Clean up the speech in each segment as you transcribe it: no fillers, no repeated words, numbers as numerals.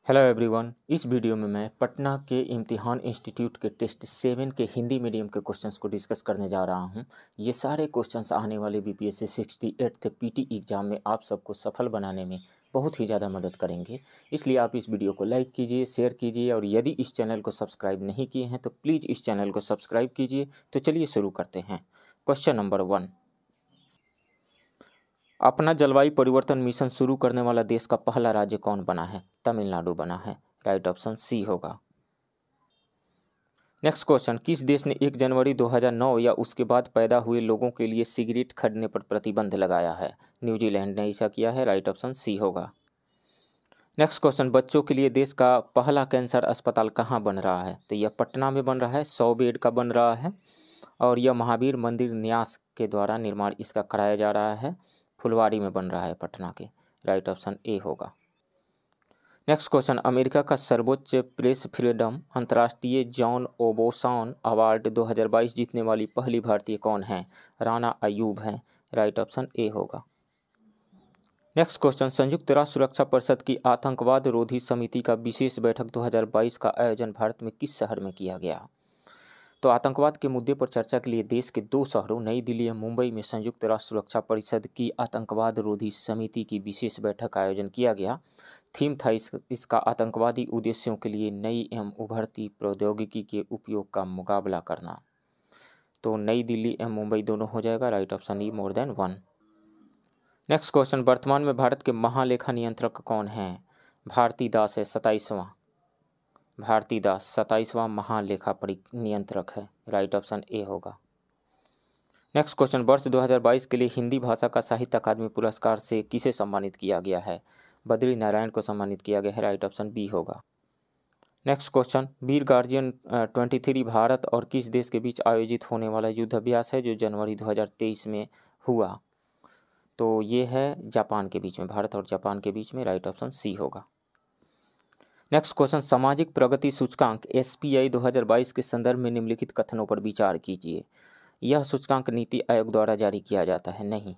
Hello everyone. इस video में मैं पटना के इम्तिहान इंस्टीट्यूट के टेस्ट 7 के हिंदी मीडियम के क्वेश्चंस को डिस्कस करने जा रहा हूं। ये सारे क्वेश्चंस आने वाले बीपीएससी 68 पीटी एग्जाम में आप सबको सफल बनाने में बहुत ही ज़्यादा मदद करेंगे। इसलिए आप इस वीडियो को लाइक कीजिए, शेयर कीजिए और यदि इस चैनल को सब्सक्राइब नहीं किए हैं तो प्लीज़ इस चैनल को सब्सक्राइब कीजिए। तो चलिए शुरू करते हैं। क्वेश्चन नंबर 1, अपना जलवायु परिवर्तन मिशन शुरू करने वाला देश का पहला राज्य कौन बना है? तमिलनाडु बना है। राइट ऑप्शन सी होगा। नेक्स्ट क्वेश्चन, किस देश ने 1 जनवरी 2009 या उसके बाद पैदा हुए लोगों के लिए सिगरेट खरीदने पर प्रतिबंध लगाया है? न्यूजीलैंड ने ऐसा किया है। राइट ऑप्शन सी होगा। नेक्स्ट क्वेश्चन, बच्चों के लिए देश का पहला कैंसर अस्पताल कहाँ बन रहा है? तो यह पटना में बन रहा है, 100 बेड का बन रहा है और यह महावीर मंदिर न्यास के द्वारा निर्माण इसका कराया जा रहा है। फुलवाड़ी में बन रहा है पटना के। राइट ऑप्शन ए होगा। नेक्स्ट क्वेश्चन, अमेरिका का सर्वोच्च प्रेस फ्रीडम अंतर्राष्ट्रीय जॉन ओबोसान अवार्ड 2022 जीतने वाली पहली भारतीय कौन है? राना अयूब है। राइट ऑप्शन ए होगा। नेक्स्ट क्वेश्चन, संयुक्त राष्ट्र सुरक्षा परिषद की आतंकवाद रोधी समिति का विशेष बैठक 2022 का आयोजन भारत में किस शहर में किया गया? तो आतंकवाद के मुद्दे पर चर्चा के लिए देश के 2 शहरों नई दिल्ली और मुंबई में संयुक्त राष्ट्र सुरक्षा परिषद की आतंकवाद रोधी समिति की विशेष बैठक का आयोजन किया गया। थीम था इसका आतंकवादी उद्देश्यों के लिए नई एवं उभरती प्रौद्योगिकी के उपयोग का मुकाबला करना। तो नई दिल्ली एवं मुंबई दोनों हो जाएगा। राइट ऑप्शन ई, मोर देन 1। नेक्स्ट क्वेश्चन, वर्तमान में भारत के महालेखा नियंत्रक कौन है? भारती दास है, 27वां। भारती दास 27वां महालेखा नियंत्रक है। राइट ऑप्शन ए होगा। नेक्स्ट क्वेश्चन, वर्ष 2022 के लिए हिंदी भाषा का साहित्य अकादमी पुरस्कार से किसे सम्मानित किया गया है? बद्री नारायण को सम्मानित किया गया है। राइट ऑप्शन बी होगा। नेक्स्ट क्वेश्चन, वीर गार्जियन 23 भारत और किस देश के बीच आयोजित होने वाला युद्ध अभ्यास है जो जनवरी 2023 में हुआ? तो ये है जापान के बीच में, भारत और जापान के बीच में। राइट ऑप्शन सी होगा। नेक्स्ट क्वेश्चन, सामाजिक प्रगति सूचकांक SPI 2022 के संदर्भ में निम्नलिखित कथनों पर विचार कीजिए। यह सूचकांक नीति आयोग द्वारा जारी किया जाता है? नहीं,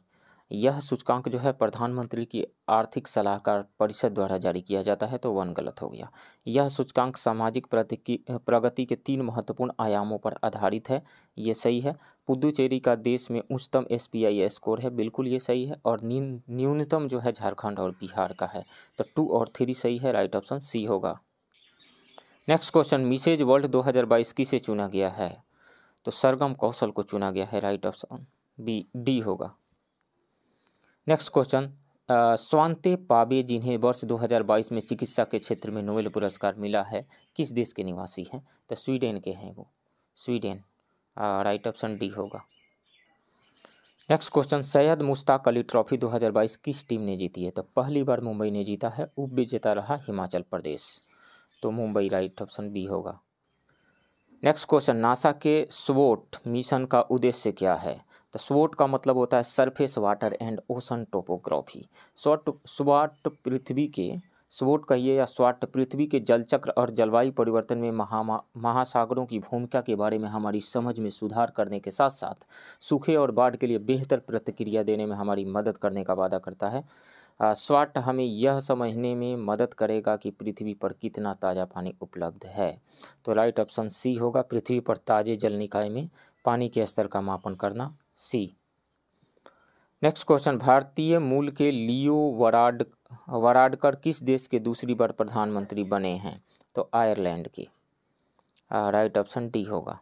यह सूचकांक जो है प्रधानमंत्री की आर्थिक सलाहकार परिषद द्वारा जारी किया जाता है। तो 1 गलत हो गया। यह सूचकांक सामाजिक प्रगति के 3 महत्वपूर्ण आयामों पर आधारित है। ये सही है। पुदुचेरी का देश में उच्चतम SPI स्कोर है, बिल्कुल ये सही है। और न्यूनतम जो है झारखंड और बिहार का है। तो 2 और 3 सही है। राइट ऑप्शन सी होगा। नेक्स्ट क्वेश्चन, मिसेज वर्ल्ड 2022 किसे चुना गया है? तो सरगम कौशल को चुना गया है। राइट ऑप्शन बी, डी होगा। नेक्स्ट क्वेश्चन, स्वांते पाबे जिन्हें वर्ष 2022 में चिकित्सा के क्षेत्र में नोबेल पुरस्कार मिला है किस देश के निवासी हैं? तो स्वीडन के हैं वो, स्वीडन। राइट ऑप्शन डी होगा। Next question, Syed Mushtaq Ali trophy 2022 किस टीम ने जीती है? तो पहली बार मुंबई ने जीता है, उप विजेता रहा हिमाचल प्रदेश। तो मुंबई। राइट ऑप्शन बी होगा। नेक्स्ट क्वेश्चन, नासा के स्वोट मिशन का उद्देश्य क्या है? तो स्वोट का मतलब होता है surface water and ocean topography. स्वोट पृथ्वी के स्वोट कहिए या स्वाट पृथ्वी के जलचक्र और जलवायु परिवर्तन में महासागरों की भूमिका के बारे में हमारी समझ में सुधार करने के साथ साथ सूखे और बाढ़ के लिए बेहतर प्रतिक्रिया देने में हमारी मदद करने का वादा करता है। स्वाट हमें यह समझने में मदद करेगा कि पृथ्वी पर कितना ताज़ा पानी उपलब्ध है। तो राइट ऑप्शन सी होगा, पृथ्वी पर ताजे जल निकाय में पानी के स्तर का मापन करना, सी। नेक्स्ट क्वेश्चन, भारतीय मूल के लियो वराडकर किस देश के दूसरी बार प्रधानमंत्री बने हैं? तो आयरलैंड के। राइट ऑप्शन डी होगा।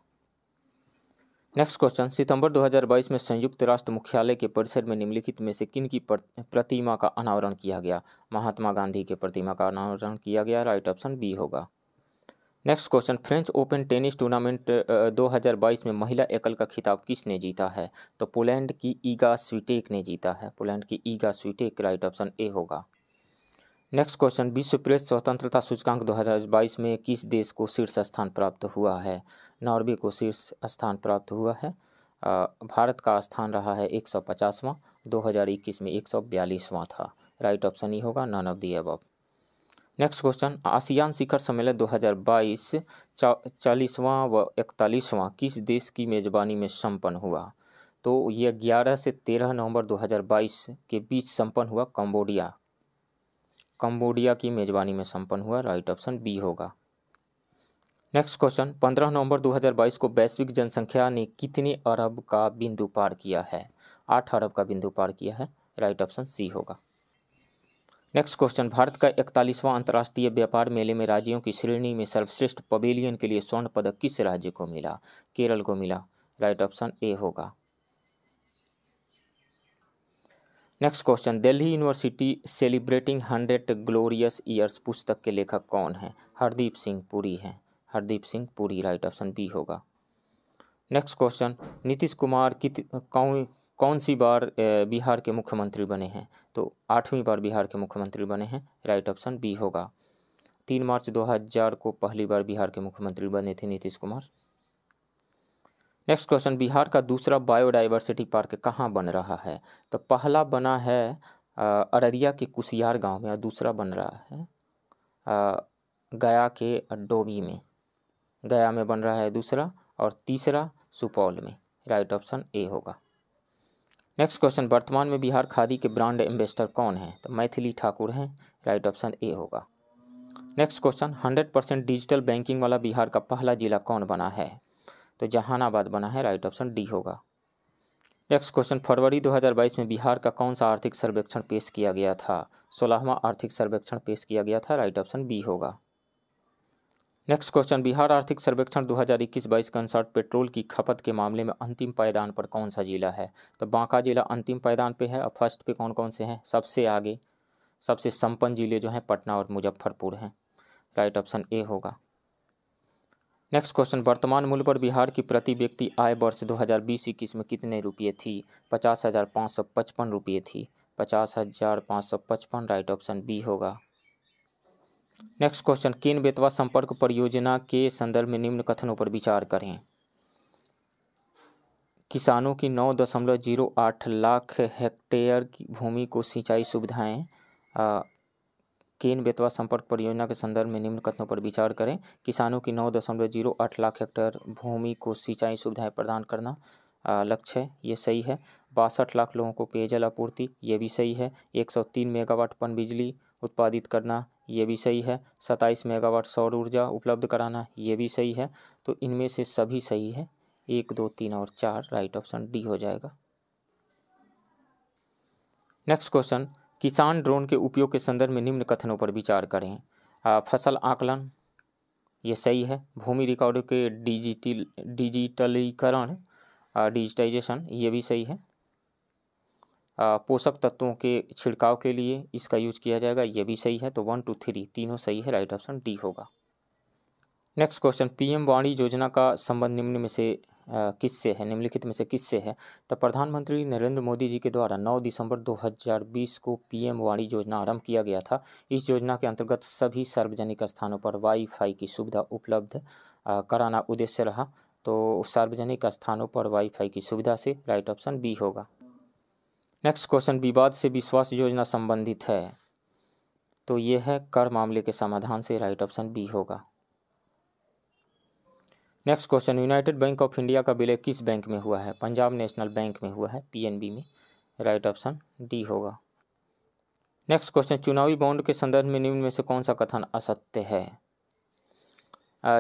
नेक्स्ट क्वेश्चन, सितंबर 2022 में संयुक्त राष्ट्र मुख्यालय के परिसर में निम्नलिखित में से किन की प्रतिमा का अनावरण किया गया? महात्मा गांधी के प्रतिमा का अनावरण किया गया। राइट ऑप्शन बी होगा। Next question, French open tennis tournament 2022 में महिला एकल का खिताब किसने जीता है? तो पोलैंड की ईगा स्विटेक ने जीता है, पोलैंड की Iga Swiatek. Right option A होगा। नेक्स्ट क्वेश्चन, विश्व प्रेस स्वतंत्रता सूचकांक 2022 में किस देश को शीर्ष स्थान प्राप्त हुआ है? नॉर्वे को शीर्ष स्थान प्राप्त हुआ है। भारत का स्थान रहा है 150वां, 2021 में 142वां था। राइट ऑप्शन ई होगा, none of the above. Next question, ASEAN शिखर सम्मेलन 2022 40वां व 41वां किस देश की मेजबानी में संपन्न हुआ? तो यह 11 से 13 नवंबर 2022 के बीच संपन्न हुआ, कंबोडिया। कंबोडिया की मेजबानी में संपन्न हुआ, राइट ऑप्शन बी होगा। नेक्स्ट क्वेश्चन, 15 नवंबर 2022 को वैश्विक जनसंख्या ने कितने अरब का बिंदु पार किया है? 8 अरब का बिंदु पार किया है, राइट ऑप्शन सी होगा। नेक्स्ट क्वेश्चन, भारत का 41वां अंतर्राष्ट्रीय व्यापार मेले में राज्यों की श्रेणी में सर्वश्रेष्ठ पवेलियन के लिए स्वर्ण पदक किस राज्य को मिला? केरल को मिला, राइट ऑप्शन ए होगा। Next question, Delhi university celebrating 100 glorious years पुस्तक के लेखक कौन हैं? हरदीप सिंह पुरी हैं, Hardeep Singh Puri, right option B होगा। नेक्स्ट क्वेश्चन, नीतीश कुमार कौन सी बार बिहार के मुख्यमंत्री बने हैं? तो 8वीं बार बिहार के मुख्यमंत्री बने हैं, राइट ऑप्शन बी होगा। 3 मार्च 2000 को पहली बार बिहार के मुख्यमंत्री बने थे नीतीश कुमार। नेक्स्ट क्वेश्चन, बिहार का दूसरा बायोडाइवर्सिटी पार्क कहाँ बन रहा है? तो पहला बना है अररिया के कुसियार गांव में और दूसरा बन रहा है गया के डोभी में, गया में बन रहा है दूसरा, और तीसरा सुपौल में, राइट ऑप्शन ए होगा। नेक्स्ट क्वेश्चन, वर्तमान में बिहार खादी के ब्रांड एम्बेसडर कौन है? तो मैथिली ठाकुर हैं, राइट ऑप्शन ए होगा। नेक्स्ट क्वेश्चन, 100% डिजिटल बैंकिंग वाला बिहार का पहला जिला कौन बना है? तो जहानाबाद बना है, राइट ऑप्शन डी होगा। नेक्स्ट क्वेश्चन, फरवरी 2022 में बिहार का कौन सा आर्थिक सर्वेक्षण पेश किया गया था? 16वां आर्थिक सर्वेक्षण पेश किया गया था, राइट ऑप्शन बी होगा। नेक्स्ट क्वेश्चन, बिहार आर्थिक सर्वेक्षण 2021-22 के अनुसार पेट्रोल की खपत के मामले में अंतिम पायदान पर कौन सा जिला है? तो बांका जिला अंतिम पायदान पे है, और फर्स्ट पे कौन कौन से हैं? सबसे आगे सबसे संपन्न जिले जो हैं पटना और मुजफ्फरपुर हैं, राइट ऑप्शन ए होगा। नेक्स्ट क्वेश्चन, वर्तमान मूल्य पर बिहार की प्रति व्यक्ति आय वर्ष 2020-21 में कितने रुपये थी? 50,555 रुपये थी, 50,555, राइट ऑप्शन बी होगा। नेक्स्ट क्वेश्चन, केन बेतवा संपर्क परियोजना के संदर्भ में निम्न कथनों पर विचार करें। किसानों की 9.08 लाख हेक्टेयर की भूमि को सिंचाई सुविधाएं केन बेतवा संपर्क परियोजना के संदर्भ में निम्न कथनों पर विचार करें। किसानों की 9.08 लाख हेक्टेयर भूमि को सिंचाई सुविधाएं प्रदान करना लक्ष्य है, ये सही है। 62 लाख लोगों को पेयजल आपूर्ति, ये भी सही है। 103 मेगावाट पनबिजली उत्पादित करना, ये भी सही है। 27 मेगावाट सौर ऊर्जा उपलब्ध कराना, ये भी सही है। तो इनमें से सभी सही है, 1, 2, 3 और 4, राइट ऑप्शन डी हो जाएगा। नेक्स्ट क्वेश्चन, किसान ड्रोन के उपयोग के संदर्भ में निम्न कथनों पर विचार करें। फसल आकलन, ये सही है। भूमि रिकॉर्डों के डिजिटलीकरण, डिजिटाइजेशन, ये भी सही है। पोषक तत्वों के छिड़काव के लिए इसका यूज किया जाएगा, ये भी सही है। तो 1, 2, 3 तीनों सही है, राइट ऑप्शन डी होगा। नेक्स्ट क्वेश्चन, पीएम वाणी योजना का संबंध निम्न में से किससे है? निम्नलिखित में से किससे है? तो प्रधानमंत्री नरेंद्र मोदी जी के द्वारा 9 दिसंबर 2020 को पीएम वाणी योजना आरंभ किया गया था। इस योजना के अंतर्गत सभी सार्वजनिक स्थानों पर वाईफाई की सुविधा उपलब्ध कराना उद्देश्य रहा। तो सार्वजनिक स्थानों पर वाईफाई की सुविधा से, राइट ऑप्शन बी होगा। नेक्स्ट क्वेश्चन, विवाद से विश्वास योजना संबंधित है, तो ये है कर मामले के समाधान से, राइट ऑप्शन बी होगा। Next question, United bank of India का विलय किस बैंक में हुआ है? पंजाब नेशनल बैंक में हुआ है, पीएनबी में, राइट ऑप्शन डी होगा। नेक्स्ट क्वेश्चन, चुनावी बॉन्ड के संदर्भ में निम्न में से कौन सा कथन असत्य है?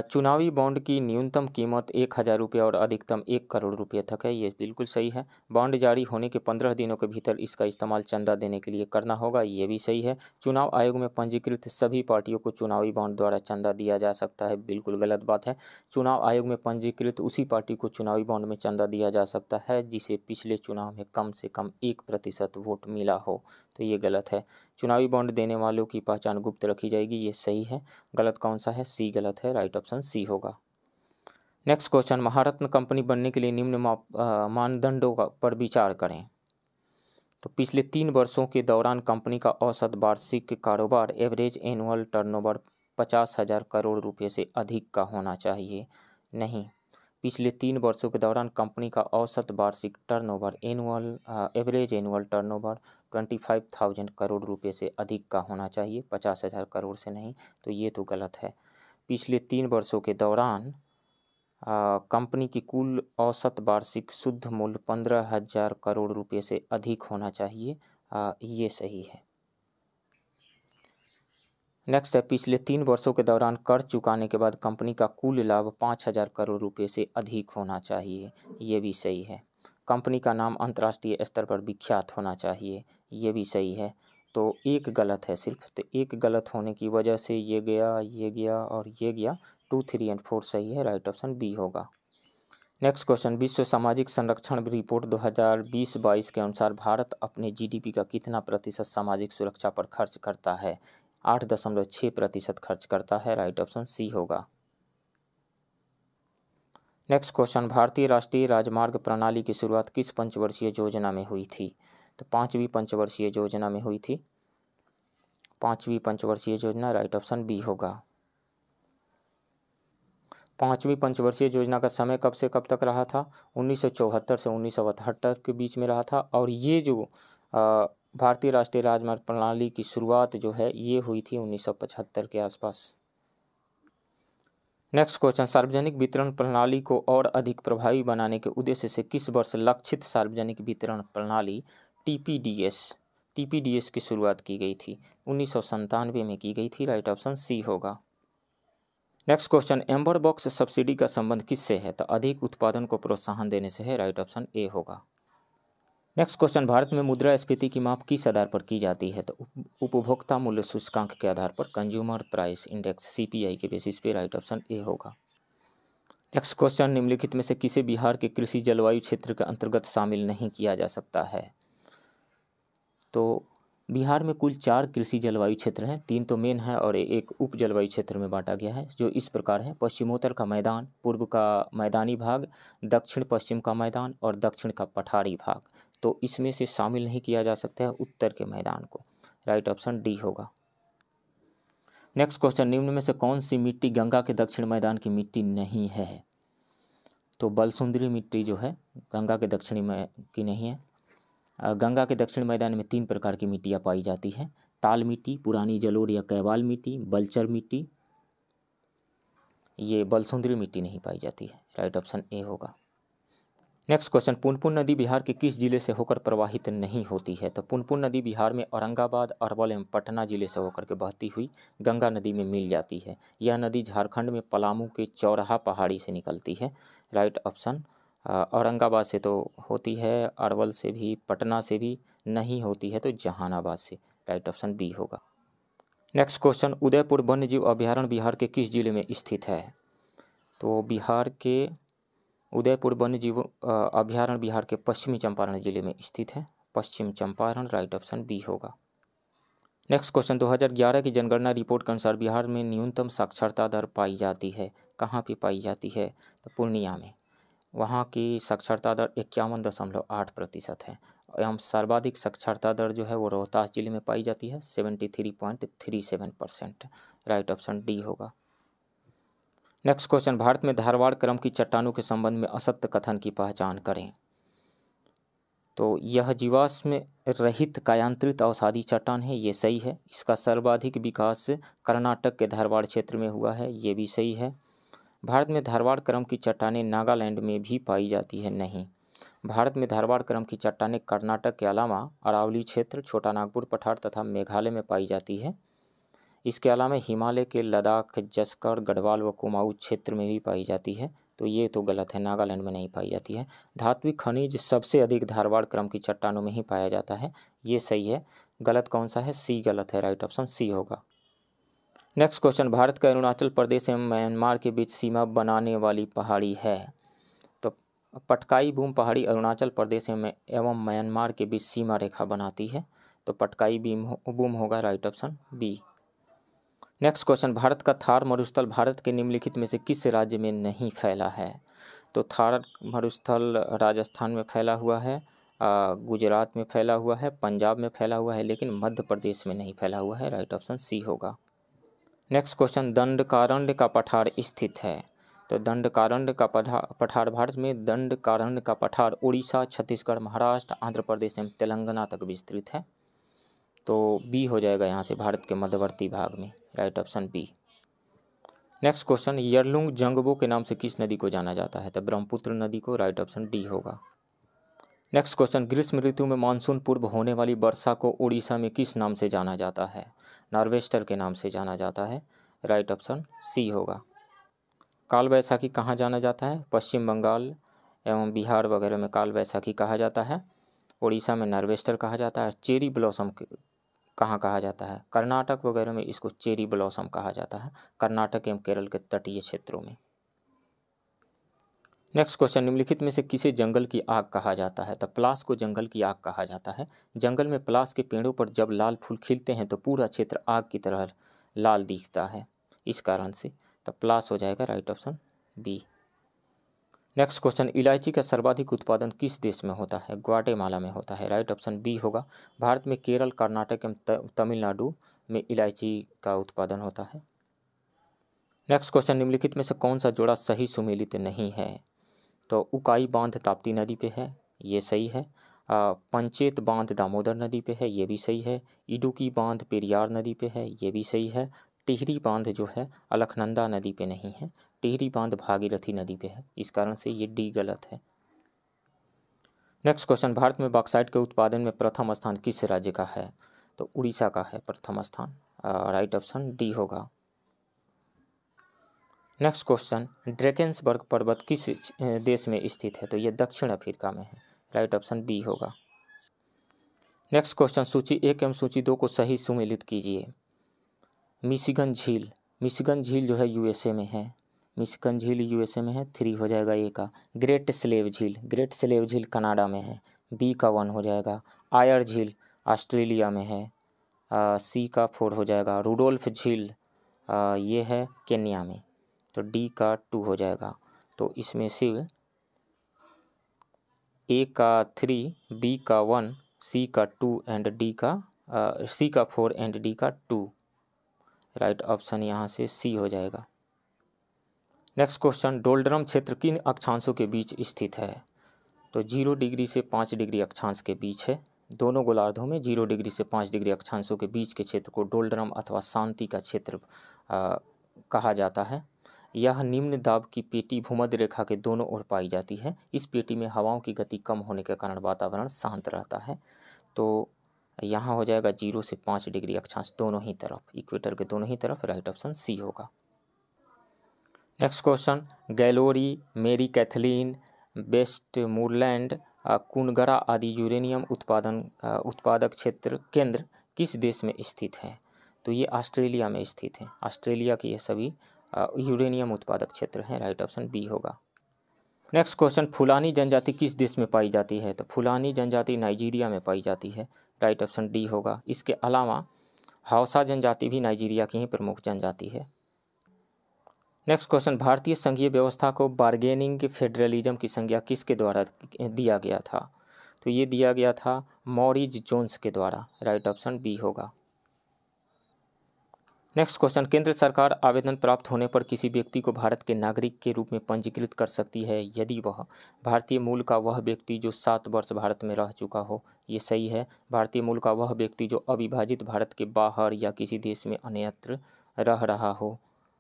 चुनावी बॉन्ड की न्यूनतम कीमत 1,000 रुपये और अधिकतम 1 करोड़ रुपये तक है, ये बिल्कुल सही है। बॉन्ड जारी होने के 15 दिनों के भीतर इसका इस्तेमाल चंदा देने के लिए करना होगा, ये भी सही है। चुनाव आयोग में पंजीकृत सभी पार्टियों को चुनावी बॉन्ड द्वारा चंदा दिया जा सकता है, बिल्कुल गलत बात है। चुनाव आयोग में पंजीकृत उसी पार्टी को चुनावी बॉन्ड में चंदा दिया जा सकता है जिसे पिछले चुनाव में कम से कम 1% वोट मिला हो, तो ये गलत है। चुनावी बॉन्ड देने वालों की पहचान गुप्त रखी जाएगी, ये सही है। गलत कौन सा है? सी गलत है, राइट ऑप्शन सी होगा। नेक्स्ट क्वेश्चन, महारत्न कंपनी बनने के लिए निम्न मानदंडों पर विचार करें। तो पिछले 3 वर्षों के दौरान कंपनी का औसत वार्षिक कारोबार, एवरेज एनुअल टर्नओवर 50,000 करोड़ रुपये से अधिक का होना चाहिए। नहीं, पिछले 3 वर्षों के दौरान कंपनी का औसत वार्षिक turnover, average annual turnover 25,000 crore रुपये से अधिक का होना चाहिए, 50,000 करोड़ से नहीं, तो ये तो गलत है। पिछले 3 वर्षों के दौरान कंपनी की कुल औसत वार्षिक शुद्ध मूल्य 15,000 करोड़ रुपये से अधिक होना चाहिए, ये सही है। नेक्स्ट है, पिछले 3 वर्षों के दौरान कर चुकाने के बाद कंपनी का कुल लाभ 5,000 करोड़ रुपए से अधिक होना चाहिए, ये भी सही है। कंपनी का नाम अंतर्राष्ट्रीय स्तर पर विख्यात होना चाहिए, ये भी सही है। तो एक गलत है सिर्फ, तो एक गलत होने की वजह से ये गया, ये गया और ये गया। 2, 3 और 4 सही है, राइट ऑप्शन बी होगा। नेक्स्ट क्वेश्चन, विश्व सामाजिक संरक्षण रिपोर्ट 2020-22 के अनुसार भारत अपने जीडीपी का कितना प्रतिशत सामाजिक सुरक्षा पर खर्च करता है? 8.6% खर्च करता है, राइट ऑप्शन सी होगा। नेक्स्ट क्वेश्चन, भारतीय राष्ट्रीय राजमार्ग प्रणाली की शुरुआत किस पंचवर्षीय योजना में हुई थी? तो 5वीं पंचवर्षीय योजना में हुई थी, 5वीं पंचवर्षीय योजना, राइट ऑप्शन बी होगा। 5वीं पंचवर्षीय योजना का समय कब से कब तक रहा था? 1974 से 1978 के बीच में रहा था। और ये जो भारतीय राष्ट्रीय राजमार्ग प्रणाली की शुरुआत जो है ये हुई थी 1975 के आसपास। नेक्स्ट क्वेश्चन, सार्वजनिक वितरण प्रणाली को और अधिक प्रभावी बनाने के उद्देश्य से किस वर्ष लक्षित सार्वजनिक वितरण प्रणाली टीपीडीएस की शुरुआत की गई थी? 1997 में की गई थी, राइट ऑप्शन सी होगा। Next question, amber box subsidy का संबंध किससे है? तो अधिक उत्पादन को प्रोत्साहन देने से है, राइट ऑप्शन ए होगा। नेक्स्ट क्वेश्चन, भारत में मुद्रास्फीति की माप किस आधार पर की जाती है? तो उपभोक्ता मूल्य सूचकांक के आधार पर, कंज्यूमर प्राइस इंडेक्स सीपीआई के बेसिस पे, राइट ऑप्शन ए होगा। नेक्स्ट क्वेश्चन, निम्नलिखित में से किसे बिहार के कृषि जलवायु क्षेत्र के अंतर्गत शामिल नहीं किया जा सकता है? तो बिहार में कुल 4 कृषि जलवायु क्षेत्र हैं, 3 तो मेन है और एक उप जलवायु क्षेत्र में बांटा गया है, जो इस प्रकार है: पश्चिमोत्तर का मैदान, पूर्व का मैदानी भाग, दक्षिण पश्चिम का मैदान और दक्षिण का पठारी भाग। तो इसमें से शामिल नहीं किया जा सकता है उत्तर के मैदान को, राइट ऑप्शन डी होगा। नेक्स्ट क्वेश्चन, निम्न में से कौन सी मिट्टी गंगा के दक्षिण मैदान की मिट्टी नहीं है? तो बलसुंदरी मिट्टी जो है गंगा के दक्षिणी में की नहीं है। गंगा के दक्षिण मैदान में 3 प्रकार की मिट्टियाँ पाई जाती हैं: ताल मिट्टी, पुरानी जलोढ़ या कैवाल मिट्टी, बलचर मिट्टी। ये बलसुंदरी मिट्टी नहीं पाई जाती है, राइट ऑप्शन ए होगा। नेक्स्ट क्वेश्चन, पुनपुन नदी बिहार के किस जिले से होकर प्रवाहित नहीं होती है? तो पुनपुन नदी बिहार में औरंगाबाद, अरवल एवं पटना जिले से होकर के बहती हुई गंगा नदी में मिल जाती है। यह नदी झारखंड में पलामू के चौराहा पहाड़ी से निकलती है, राइट ऑप्शन। औरंगाबाद से तो होती है, अरवल से भी, पटना से भी नहीं होती है, तो जहानाबाद से, राइट ऑप्शन बी होगा। नेक्स्ट क्वेश्चन, उदयपुर वन्यजीव अभयारण्य बिहार के किस जिले में स्थित है? तो बिहार के उदयपुर वन्यजीव अभयारण्य बिहार के पश्चिमी चंपारण जिले में स्थित है, पश्चिम चंपारण, राइट ऑप्शन बी होगा। नेक्स्ट क्वेश्चन, 2011 की जनगणना रिपोर्ट के अनुसार बिहार में न्यूनतम साक्षरता दर पाई जाती है, कहाँ पे पाई जाती है? तो पूर्णिया में। वहाँ की साक्षरता दर 51.8% है एवं सर्वाधिक साक्षरता दर जो है वो रोहतास जिले में पाई जाती है, 73.37%, राइट ऑप्शन डी होगा। नेक्स्ट क्वेश्चन, भारत में धारवाड़ क्रम की चट्टानों के संबंध में असत्य कथन की पहचान करें। तो यह जीवाश्म रहित कायांतरित अवसादी चट्टान है, ये सही है। इसका सर्वाधिक विकास कर्नाटक के धारवाड़ क्षेत्र में हुआ है, ये भी सही है। भारत में धारवाड़ क्रम की चट्टानें नागालैंड में भी पाई जाती है, नहीं। भारत में धारवाड़ क्रम की चट्टानें कर्नाटक के अलावा अरावली क्षेत्र, छोटा नागपुर पठार तथा मेघालय में पाई जाती है। इसके अलावा हिमालय के लद्दाख, जसकर, गढ़वाल व कुमाऊं क्षेत्र में भी पाई जाती है, तो ये तो गलत है, नागालैंड में नहीं पाई जाती है। धात्विक खनिज सबसे अधिक धारवाड़ क्रम की चट्टानों में ही पाया जाता है, ये सही है। गलत कौन सा है? सी गलत है, राइट ऑप्शन सी होगा। नेक्स्ट क्वेश्चन, भारत का अरुणाचल प्रदेश एवं म्यांमार के बीच सीमा बनाने वाली पहाड़ी है। तो पटकाई बूम पहाड़ी अरुणाचल प्रदेश एवं म्यांमार के बीच सीमा रेखा बनाती है, तो पटकाई बूम होगा, right option B. Next question, Bharat का थार मरुस्थल भारत के निम्नलिखित में से किस राज्य में नहीं फैला है? तो थार मरुस्थल राजस्थान में फैला हुआ है, गुजरात में फैला हुआ है, पंजाब में फैला हुआ है, लेकिन मध्य प्रदेश में नहीं फैला हुआ है, राइट ऑप्शन सी होगा। नेक्स्ट क्वेश्चन, दंडकारण्य का पठार स्थित है। तो दंडकारण्य का पठार भारत में दंडकारण्य का पठार उड़ीसा, छत्तीसगढ़, महाराष्ट्र, आंध्र प्रदेश एवं तेलंगाना तक विस्तृत है, तो बी हो जाएगा यहाँ से, भारत के मध्यवर्ती भाग में, right option B. Next question, Yarlung Tsangpo के नाम से किस नदी को जाना जाता है? तो ब्रह्मपुत्र नदी को, राइट ऑप्शन डी होगा। नेक्स्ट क्वेश्चन, ग्रीष्म ऋतु में मानसून पूर्व होने वाली वर्षा को उड़ीसा में किस नाम से जाना जाता है? नार्वेस्टर के नाम से जाना जाता है। राइट ऑप्शन सी होगा। काल वैसाखी कहाँ जाना जाता है? पश्चिम बंगाल एवं बिहार वगैरह में काल वैसाखी कहा जाता है। उड़ीसा में नार्वेस्टर कहा जाता है। चेरी ब्लॉसम कहाँ कहा जाता है? कर्नाटक वगैरह में इसको चेरी ब्लॉसम कहा जाता है, कर्नाटक एवं केरल के तटीय क्षेत्रों में। नेक्स्ट क्वेश्चन, निम्नलिखित में से किसे जंगल की आग कहा जाता है? तो पलास को जंगल की आग कहा जाता है। जंगल में पलास के पेड़ों पर जब लाल फूल खिलते हैं तो पूरा क्षेत्र आग की तरह लाल दिखता है, इस कारण से। तो पलास हो जाएगा right option B. Next question, इलायची का सर्वाधिक उत्पादन किस देश में होता है? ग्वाटेमाला में होता है। राइट ऑप्शन बी होगा। भारत में केरल, कर्नाटक एवं तमिलनाडु में इलायची का उत्पादन होता है। नेक्स्ट क्वेश्चन, निम्नलिखित में से कौन सा जोड़ा सही सुमेलित नहीं है? तो उकाई बांध ताप्ती नदी पे है, ये सही है। पंचेत बांध दामोदर नदी पे है, ये भी सही है। इडुकी बांध पेरियार नदी पे है, ये भी सही है। टिहरी बांध जो है अलकनंदा नदी पे नहीं है, टिहरी बांध भागीरथी नदी पे है, इस कारण से ये डी गलत है। नेक्स्ट क्वेश्चन, भारत में बॉक्साइट के उत्पादन में प्रथम स्थान किस राज्य का है? तो उड़ीसा का है प्रथम स्थान। राइट ऑप्शन डी होगा। नेक्स्ट क्वेश्चन, ड्रैकेंसबर्ग पर्वत किस देश में स्थित है? तो ये दक्षिण अफ्रीका में है। राइट ऑप्शन बी होगा। नेक्स्ट क्वेश्चन, सूची 1 एवं सूची 2 को सही सुमेलित कीजिए। मिशिगन झील, मिशिगन झील जो है यूएसए में है, मिशिगन झील यूएसए में है, 3 हो जाएगा ए का। ग्रेट स्लेव झील, ग्रेट स्लेव झील कनाडा में है, बी का 1 हो जाएगा। आयर झील ऑस्ट्रेलिया में है, सी का 4 हो जाएगा। रुडोल्फ झील ये है केन्या में, तो डी का 2 हो जाएगा। तो इसमें से ए का 3, बी का 1, सी का 2 एंड डी का सी का 4 एंड डी का 2। राइट ऑप्शन यहाँ से सी हो जाएगा। नेक्स्ट क्वेश्चन, डोल्ड्रम क्षेत्र किन अक्षांशों के बीच स्थित है? तो 0 डिग्री से 5 डिग्री अक्षांश के बीच है। दोनों गोलार्धों में 0 डिग्री से 5 डिग्री अक्षांशों के बीच के क्षेत्र को डोल्ड्रम अथवा शांति का क्षेत्र कहा जाता है। यह निम्न दाब की पेटी भूमध्य रेखा के दोनों ओर पाई जाती है। इस पेटी में हवाओं की गति कम होने के कारण वातावरण शांत रहता है। तो यहाँ हो जाएगा 0 से 5 डिग्री अक्षांश दोनों ही तरफ, इक्वेटर के दोनों ही तरफ। राइट ऑप्शन सी होगा। नेक्स्ट क्वेश्चन, गैलोरी, मेरी कैथलीन, वेस्टमूरलैंड, कुनगरा आदि यूरेनियम उत्पादक क्षेत्र केंद्र किस देश में स्थित है? तो ये ऑस्ट्रेलिया में स्थित है। ऑस्ट्रेलिया के ये सभी यूरेनियम उत्पादक क्षेत्र हैं। राइट ऑप्शन बी होगा। नेक्स्ट क्वेश्चन, फुलानी जनजाति किस देश में पाई जाती है? तो फुलानी जनजाति नाइजीरिया में पाई जाती है। राइट ऑप्शन डी होगा। इसके अलावा हौसा जनजाति भी नाइजीरिया की ही प्रमुख जनजाति है। नेक्स्ट क्वेश्चन, भारतीय संघीय व्यवस्था को बार्गेनिंग फेडरलिज्म की संज्ञा किसके द्वारा दिया गया था? तो ये दिया गया था मॉरिस जोन्स के द्वारा। राइट ऑप्शन बी होगा। नेक्स्ट क्वेश्चन, केंद्र सरकार आवेदन प्राप्त होने पर किसी व्यक्ति को भारत के नागरिक के रूप में पंजीकृत कर सकती है यदि वह भारतीय मूल का वह व्यक्ति जो 7 वर्ष भारत में रह चुका हो। ये सही है। भारतीय मूल का वह व्यक्ति जो अविभाजित भारत के बाहर या किसी देश में अन्यत्र रह रहा हो,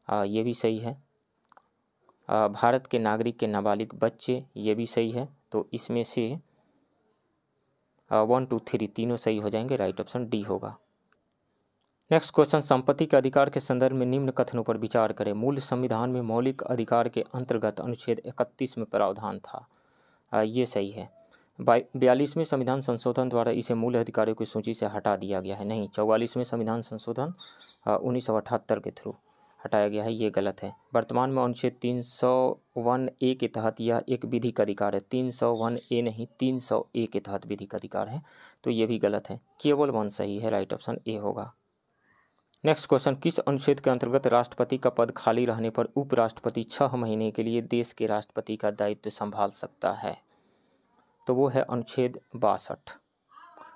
ये भी सही है। भारत के नागरिक के नाबालिग बच्चे, ये भी सही है। तो इसमें से 1, 2, 3 तीनों सही हो जाएंगे। राइट ऑप्शन डी होगा। नेक्स्ट क्वेश्चन, संपत्ति के अधिकार के संदर्भ में निम्न कथनों पर विचार करें। मूल संविधान में मौलिक अधिकार के अंतर्गत अनुच्छेद 31 में प्रावधान था, ये सही है। 42वें संविधान संशोधन द्वारा इसे मूल अधिकारों की सूची से हटा दिया गया है। नहीं, 44वें संविधान संशोधन 1978 के थ्रू हटाया गया है, ये गलत है। वर्तमान में अनुच्छेद 301A के तहत यह एक विधिक अधिकार है। 301A नहीं, 300A के तहत विधिक अधिकार है, तो ये भी गलत है। केवल 1 सही है। राइट ऑप्शन ए होगा। नेक्स्ट क्वेश्चन, किस अनुच्छेद के अंतर्गत राष्ट्रपति का पद खाली रहने पर उपराष्ट्रपति 6 महीने के लिए देश के राष्ट्रपति का दायित्व संभाल सकता है? तो वो है अनुच्छेद 62।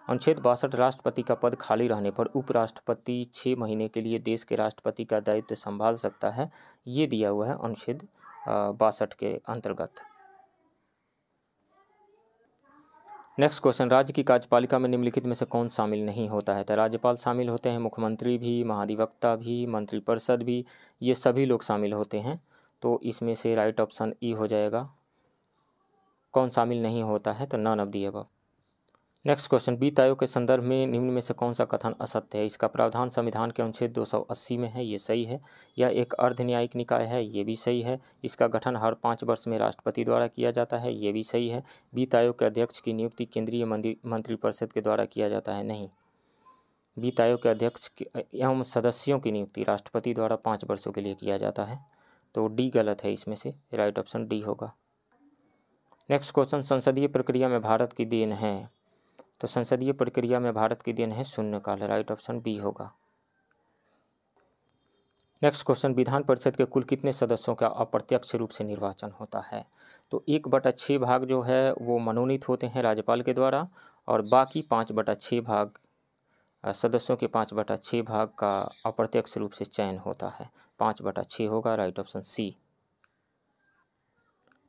अनुच्छेद 62 राष्ट्रपति का पद खाली रहने पर उपराष्ट्रपति 6 महीने के लिए देश के राष्ट्रपति का दायित्व संभाल सकता है, ये दिया हुआ है अनुच्छेद 62 के अंतर्गत। नेक्स्ट क्वेश्चन, राज्य की कार्यपालिका में निम्नलिखित में से कौन शामिल नहीं होता है? तो राज्यपाल शामिल होते हैं, मुख्यमंत्री भी, महाधिवक्ता भी, मंत्रिपरिषद भी, ये सभी लोग शामिल होते हैं। तो इसमें से राइट ऑप्शन ई हो जाएगा। कौन शामिल नहीं होता है? तो none of the above. Next question, वित्त आयोग के संदर्भ में निम्न में से कौन सा कथन असत्य है? इसका प्रावधान संविधान के अनुच्छेद 280 में है, ये सही है। यह एक अर्ध न्यायिक निकाय है, ये भी सही है। इसका गठन हर 5 वर्ष में राष्ट्रपति द्वारा किया जाता है, ये भी सही है। वित्त आयोग के अध्यक्ष की नियुक्ति केंद्रीय मंत्रिपरिषद के द्वारा किया जाता है, नहीं। वित्त आयोग के अध्यक्ष एवं सदस्यों की नियुक्ति राष्ट्रपति द्वारा 5 वर्षों के लिए किया जाता है, तो डी गलत है इसमें से, राइट ऑप्शन डी होगा। नेक्स्ट क्वेश्चन, संसदीय प्रक्रिया में भारत की देन है? तो संसदीय प्रक्रिया में भारत की देन है शून्यकाल, राइट ऑप्शन बी होगा। नेक्स्ट क्वेश्चन, विधान परिषद के कुल कितने सदस्यों का अप्रत्यक्ष रूप से निर्वाचन होता है? तो 1/6 भाग जो है वो मनोनीत होते हैं राज्यपाल के द्वारा, और बाकी 5/6 भाग सदस्यों के 5/6 भाग का अप्रत्यक्ष रूप से चयन होता है, 5/6 होगा, right option C.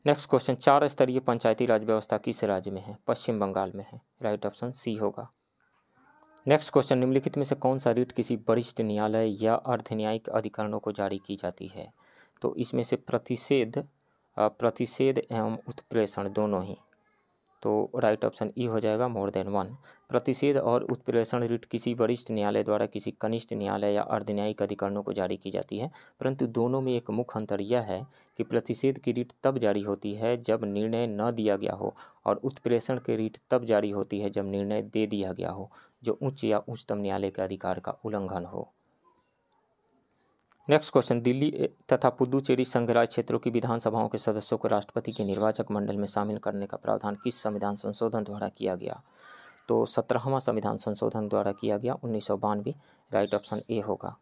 Next question, 4 स्तरीय पंचायती राज व्यवस्था किस राज्य में है? पश्चिम बंगाल में है, राइट ऑप्शन सी होगा। नेक्स्ट क्वेश्चन, निम्नलिखित में से कौन सा रिट किसी वरिष्ठ न्यायालय या अर्ध न्यायिक अधिकरणों को जारी की जाती है? तो इसमें से प्रतिषेध एवं उत्प्रेषण दोनों ही, तो राइट ऑप्शन ई हो जाएगा, मोर देन वन। प्रतिषेध और उत्प्रेषण रिट किसी वरिष्ठ न्यायालय द्वारा किसी कनिष्ठ न्यायालय या अर्ध न्यायिक अधिकरणों को जारी की जाती है, परंतु दोनों में एक मुख्य अंतर यह है कि प्रतिषेध की रिट तब जारी होती है जब निर्णय न दिया गया हो, और उत्प्रेषण की रिट तब जारी होती है जब निर्णय दे दिया गया हो, जो उच्च या उच्चतम न्यायालय के अधिकार का उल्लंघन हो। नेक्स्ट क्वेश्चन, दिल्ली तथा पुदुचेरी संघराज्य क्षेत्रों की विधानसभाओं के सदस्यों को राष्ट्रपति के निर्वाचक मंडल में शामिल करने का प्रावधान किस संविधान संशोधन द्वारा किया गया? तो 17वां संविधान संशोधन द्वारा किया गया, 1992, राइट ऑप्शन ए होगा।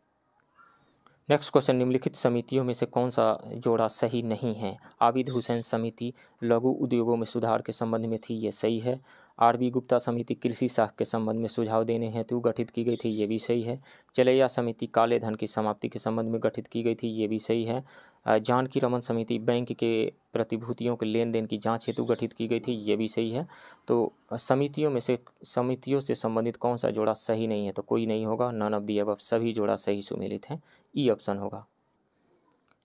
नेक्स्ट क्वेश्चन, निम्नलिखित समितियों में से कौन सा जोड़ा सही नहीं है? आबिद हुसैन समिति लघु उद्योगों में सुधार के संबंध में थी, ये सही है। आरबी गुप्ता समिति कृषि साख के संबंध में सुझाव देने हेतु गठित की गई थी, ये भी सही है। चलैया समिति काले धन की समाप्ति के संबंध में गठित की गई थी, ये भी सही है। जानकी रमन समिति बैंक के प्रतिभूतियों के लेन देन की जांच हेतु गठित की गई थी, ये भी सही है। तो समितियों से संबंधित कौन सा जोड़ा सही नहीं है? तो कोई नहीं होगा, नन ऑफ दी अबव, सभी जोड़ा सही सुमेलित हैं, ई ऑप्शन होगा।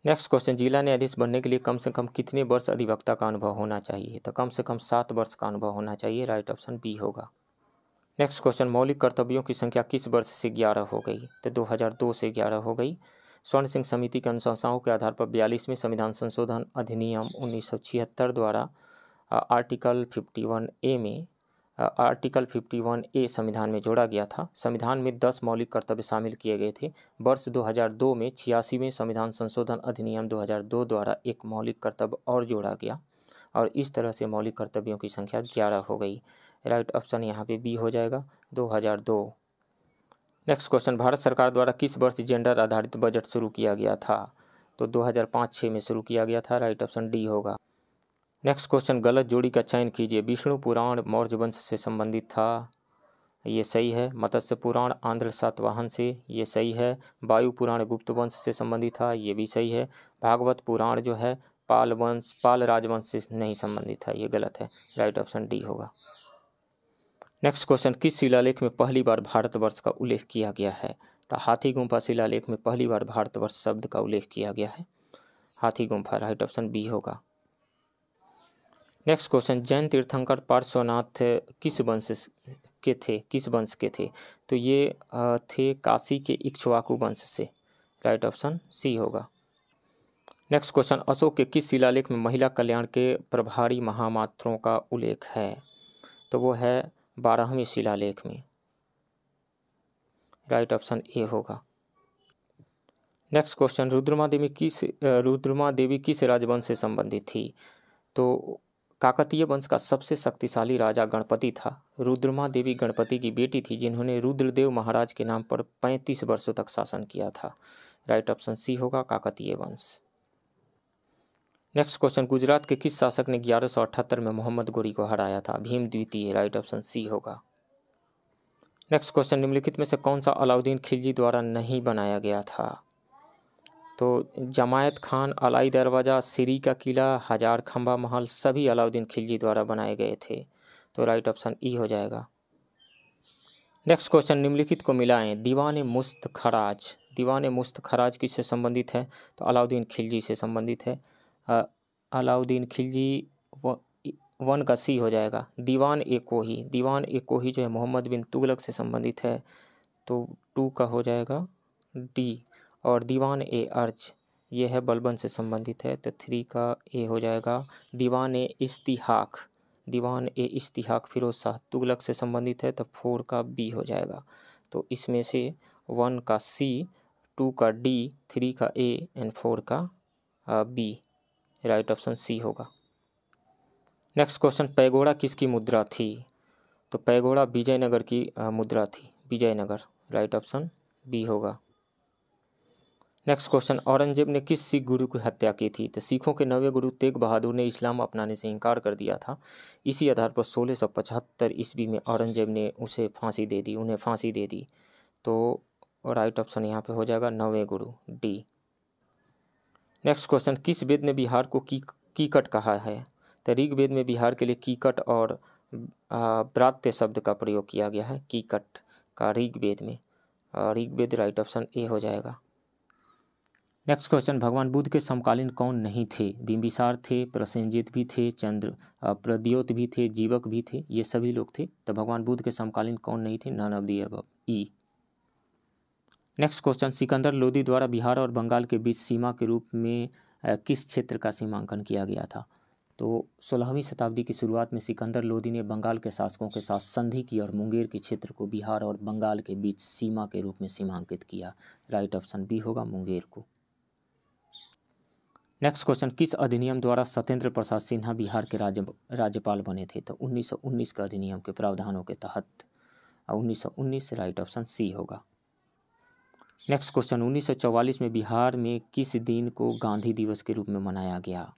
नेक्स्ट क्वेश्चन, जिला न्यायाधीश बनने के लिए कम से कम कितने वर्ष अधिवक्ता का अनुभव होना चाहिए? तो कम से कम 7 वर्ष का अनुभव होना चाहिए, राइट ऑप्शन बी होगा। नेक्स्ट क्वेश्चन, मौलिक कर्तव्यों की संख्या किस वर्ष से 11 हो गई? तो 2002 से 11 हो गई। स्वर्ण सिंह समिति के अनुशंसाओं के आधार पर 42वें संविधान संशोधन अधिनियम 1976 द्वारा आर्टिकल 51A संविधान में जोड़ा गया था। संविधान में 10 मौलिक कर्तव्य शामिल किए गए थे। वर्ष 2002 में 86वें संविधान संशोधन अधिनियम 2002 द्वारा एक मौलिक कर्तव्य और जोड़ा गया, और इस तरह से मौलिक कर्तव्यों की संख्या 11 हो गई, राइट ऑप्शन यहाँ पे बी हो जाएगा, 2002। नेक्स्ट क्वेश्चन, भारत सरकार द्वारा किस वर्ष जेंडर आधारित बजट शुरू किया गया था? तो 2005-06 में शुरू किया गया था, राइट ऑप्शन डी होगा। नेक्स्ट क्वेश्चन, गलत जोड़ी का चयन कीजिए। विष्णु पुराण मौर्य वंश से संबंधित था, ये सही है। मत्स्य पुराण आंध्र सातवाहन से, ये सही है। वायु पुराण गुप्त वंश से संबंधित था, ये भी सही है। भागवत पुराण जो है पाल राजवंश से नहीं संबंधित था, ये गलत है, राइट ऑप्शन डी होगा। नेक्स्ट क्वेश्चन, किस शिलालेख में पहली बार भारतवर्ष का उल्लेख किया गया है? तो हाथी गुम्फा शिलालेख में पहली बार भारतवर्ष शब्द का उल्लेख किया गया है, हाथी गुम्फा, राइट ऑप्शन बी होगा। नेक्स्ट क्वेश्चन, जैन तीर्थंकर पार्श्वनाथ किस वंश के थे? तो ये थे काशी के इक्ष्वाकु वंश से, राइट ऑप्शन सी होगा। नेक्स्ट क्वेश्चन, अशोक के किस शिलालेख में महिला कल्याण के प्रभारी महामात्रों का उल्लेख है? तो वो है 12वें शिलालेख में, राइट ऑप्शन ए होगा। नेक्स्ट क्वेश्चन, रुद्रमा देवी किस राजवंश से संबंधित थी? तो काकतीय वंश का सबसे शक्तिशाली राजा गणपति था। रुद्रमा देवी गणपति की बेटी थी, जिन्होंने रुद्रदेव महाराज के नाम पर 35 वर्षों तक शासन किया था, राइट ऑप्शन सी होगा, काकतीय वंश। नेक्स्ट क्वेश्चन, गुजरात के किस शासक ने 1178 में मोहम्मद गोरी को हराया था? भीम द्वितीय, राइट ऑप्शन सी होगा। नेक्स्ट क्वेश्चन, निम्नलिखित में से कौन सा अलाउद्दीन खिलजी द्वारा नहीं बनाया गया था? तो जमायत खान, अलाई दरवाज़ा, सिरी का किला, हजार खंबा महल, सभी अलाउद्दीन खिलजी द्वारा बनाए गए थे, तो राइट ऑप्शन ई हो जाएगा। नेक्स्ट क्वेश्चन, निम्नलिखित को मिलाएं। दीवान मुस्त खराज किससे संबंधित है? तो अलाउद्दीन खिलजी से संबंधित है। अलाउद्दीन खिलजी 1 का सी हो जाएगा। दीवान ए कोही, दीवान ए कोही जो है मोहम्मद बिन तुगलक से संबंधित है, तो 2 का हो जाएगा डी। और दीवान ए अर्ज ये है बलबन से संबंधित है, तो 3 का ए हो जाएगा। दीवान ए इस्तिहाक, दीवान ए इस्तिहाक फिरोज शाह तुगलक से संबंधित है, तो 4 का बी हो जाएगा। तो इसमें से 1 का सी, 2 का डी, 3 का ए एंड 4 का बी, राइट ऑप्शन सी होगा। नेक्स्ट क्वेश्चन, पैगोडा किसकी मुद्रा थी? तो पैगोडा विजयनगर की मुद्रा थी, विजयनगर, राइट ऑप्शन बी होगा। नेक्स्ट क्वेश्चन, औरंगजेब ने किस सिख गुरु की हत्या की थी? तो सिखों के 9वें गुरु तेग बहादुर ने इस्लाम अपनाने से इनकार कर दिया था। इसी आधार पर 1675 ईस्वी में औरंगजेब ने उसे फांसी दे दी, उन्हें फांसी दे दी। तो राइट ऑप्शन यहाँ पे हो जाएगा 9वें गुरु, डी। नेक्स्ट क्वेश्चन, किस वेद ने बिहार को कीकट कहा है? तो ऋग्वेद में बिहार के लिए कीकट और ब्रात्य शब्द का प्रयोग किया गया है, कीकट का ऋग्वेद में, ऋग्वेद राइट ऑप्शन ए हो जाएगा। नेक्स्ट क्वेश्चन, भगवान बुद्ध के समकालीन कौन नहीं थे? बिंबिसार थे, प्रसेनजित भी थे, प्रद्योत भी थे, जीवक भी थे, ये सभी लोग थे। तो भगवान बुद्ध के समकालीन कौन नहीं थे? None of the above, E. Next question, Sikandar Lodi द्वारा बिहार और बंगाल के बीच सीमा के रूप में किस क्षेत्र का सीमांकन किया गया था? तो 16वीं शताब्दी की शुरुआत में सिकंदर लोदी ने बंगाल के शासकों के साथ संधि की और मुंगेर के क्षेत्र को बिहार और बंगाल के बीच सीमा के रूप में सीमांकित किया, राइट ऑप्शन बी होगा, मुंगेर को। नेक्स्ट क्वेश्चन, किस अधिनियम द्वारा सत्येंद्र प्रसाद सिन्हा बिहार के राज्यपाल बने थे? तो 1919 का अधिनियम के प्रावधानों के तहत, 1919 राइट ऑप्शन सी होगा। नेक्स्ट क्वेश्चन, 1944 में बिहार में किस दिन को गांधी दिवस के रूप में मनाया गया?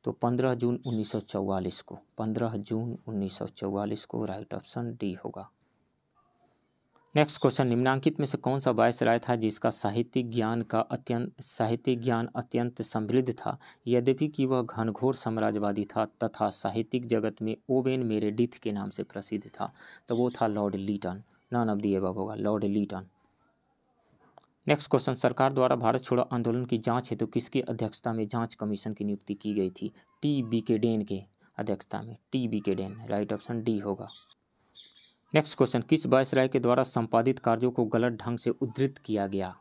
तो 15 जून 1944 को, 15 जून 1944 को, राइट ऑप्शन डी होगा। नेक्स्ट क्वेश्चन, निम्नांकित में से कौन सा वायसराय था जिसका साहित्यिक ज्ञान अत्यंत समृद्ध था, यद्यपि कि वह घनघोर साम्राज्यवादी था तथा साहित्यिक जगत में ओवेन मेरेडिथ के नाम से प्रसिद्ध था? तो वो था lord Lytton, none of the above होगा, लॉर्ड लीटन। नेक्स्ट क्वेश्चन, सरकार द्वारा भारत छोड़ो आंदोलन की जांच हेतु किसकी अध्यक्षता में जांच कमीशन की नियुक्ति की गई थी? टी बीकेडेन के अध्यक्षता में, टी बीकेडेन, राइट ऑप्शन डी होगा। नेक्स्ट क्वेश्चन, किस वायसराय के द्वारा संपादित कार्यों को गलत ढंग से उद्धृत किया गया?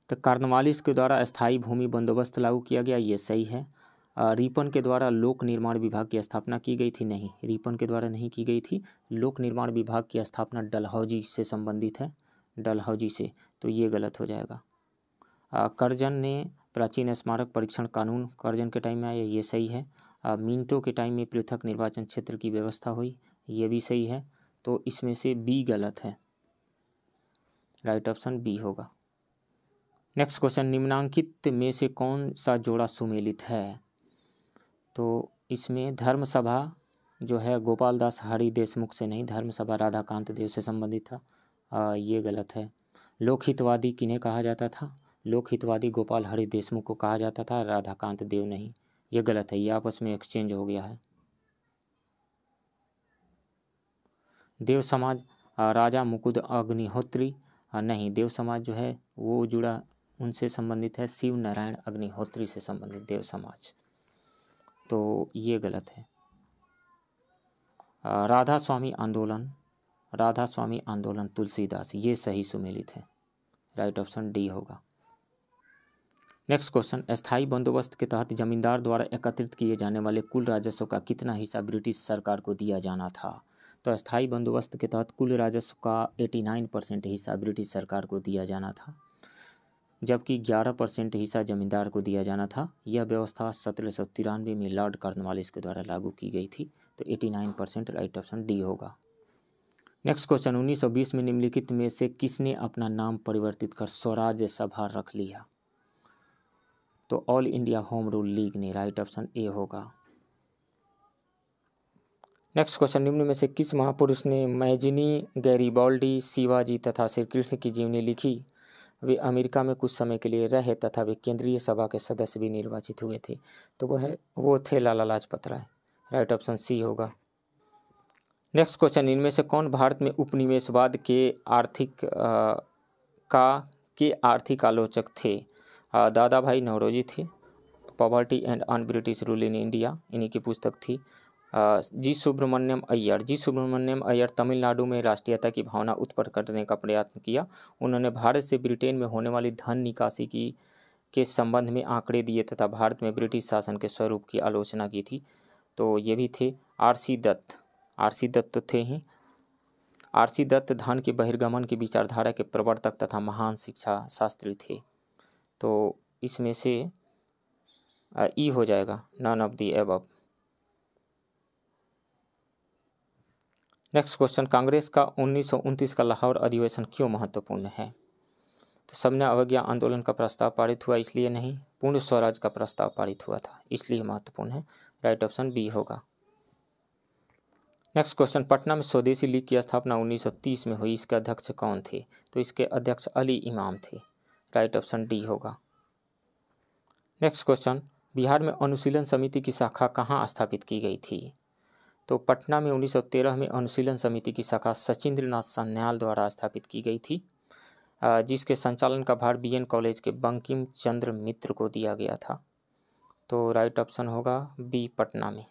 तो कार्नवालिस के द्वारा अस्थायी भूमि बंदोबस्त लागू किया गया, ये सही है। रिपन के द्वारा लोक निर्माण विभाग की स्थापना की गई थी, नहीं, रिपन के द्वारा नहीं की गई थी। लोक निर्माण विभाग की स्थापना डलहौजी से संबंधित है, डलहौजी से, तो ये गलत हो जाएगा। कर्जन ने प्राचीन स्मारक परीक्षण कानून कर्जन के टाइम में आया, ये सही है। मिंटो के टाइम में पृथक निर्वाचन क्षेत्र की व्यवस्था हुई, ये भी सही है। तो इसमें से बी गलत है, राइट ऑप्शन बी होगा। नेक्स्ट क्वेश्चन, निम्नांकित में से कौन सा जोड़ा सुमेलित है? तो इसमें धर्मसभा जो है गोपाल दास हरि देशमुख से नहीं, धर्मसभा राधाकांत देव से संबंधित था, ये गलत है। लोकहितवादी किन्हें कहा जाता था? लोकहितवादी गोपाल हरि देशमुख को कहा जाता था, राधाकांत देव नहीं, ये गलत है, ये आपस में एक्सचेंज हो गया है। देव समाज राजा मुकुंद अग्निहोत्री, नहीं, देव समाज जो है वो जुड़ा उनसे संबंधित है, शिव नारायण अग्निहोत्री से संबंधित देव समाज, तो ये गलत है। राधा स्वामी आंदोलन तुलसीदास, ये सही सुमेलित है, राइट ऑप्शन डी होगा। नेक्स्ट क्वेश्चन, अस्थायी बंदोबस्त के तहत जमींदार द्वारा एकत्रित किए जाने वाले कुल राजस्व का कितना हिस्सा ब्रिटिश सरकार को दिया जाना था? तो अस्थायी बंदोबस्त के तहत कुल राजस्व का 89% हिस्सा ब्रिटिश सरकार को दिया जाना था, जबकि 11% हिस्सा जमींदार को दिया जाना था। यह व्यवस्था 1793 में लॉर्ड कॉर्नवालिस के द्वारा लागू की गई थी, तो 89% राइट ऑप्शन डी होगा। नेक्स्ट क्वेश्चन, 1920 में निम्नलिखित में से किसने अपना नाम परिवर्तित कर स्वराज्य सभा रख लिया? तो all India home rule league ने, राइट ऑप्शन ए होगा। नेक्स्ट क्वेश्चन, निम्न में से किस महापुरुष ने मैजिनी, गैरिबाल्डी, शिवाजी तथा श्री कृष्ण की जीवनी लिखी? वे अमेरिका में कुछ समय के लिए रहे तथा वे केंद्रीय सभा के सदस्य भी निर्वाचित हुए थे, तो वो थे Lala Lajpat Rai, right option C होगा। नेक्स्ट क्वेश्चन, इनमें से कौन भारत में उपनिवेशवाद के आर्थिक आलोचक थे? दादा भाई नौरोजी थे, poverty and un British rule in India, इन्हीं की पुस्तक थी। जी सुब्रमण्यम अय्यर तमिलनाडु में राष्ट्रीयता की भावना उत्पन्न करने का प्रयत्न किया। उन्होंने भारत से ब्रिटेन में होने वाली धन निकासी के संबंध में आंकड़े दिए तथा भारत में ब्रिटिश शासन के स्वरूप की आलोचना की थी। तो ये भी थे आर.सी. दत्त तो थे ही। आर.सी. दत्त धन के बहिर्गमन की विचारधारा के प्रवर्तक तथा महान शिक्षा शास्त्री थे। तो इसमें से ई हो जाएगा, none of the above. Next question, Congress का 1929 का लाहौर अधिवेशन क्यों महत्वपूर्ण है? तो सबने अवज्ञा आंदोलन का प्रस्ताव पारित हुआ इसलिए नहीं, पूर्ण स्वराज का प्रस्ताव पारित हुआ था इसलिए महत्वपूर्ण है। राइट ऑप्शन बी होगा। नेक्स्ट क्वेश्चन, पटना में स्वदेशी लीग की स्थापना 1930 में हुई, इसके अध्यक्ष कौन थे? तो इसके अध्यक्ष अली इमाम थे। राइट ऑप्शन डी होगा। नेक्स्ट क्वेश्चन, बिहार में अनुशीलन समिति की शाखा कहाँ स्थापित की गई थी? तो पटना में 1913 में अनुशीलन समिति की शाखा सचिंद्रनाथ सान्याल द्वारा स्थापित की गई थी, जिसके संचालन का भार बीएन कॉलेज के बंकिम चंद्र मित्र को दिया गया था। तो राइट ऑप्शन होगा बी, पटना में।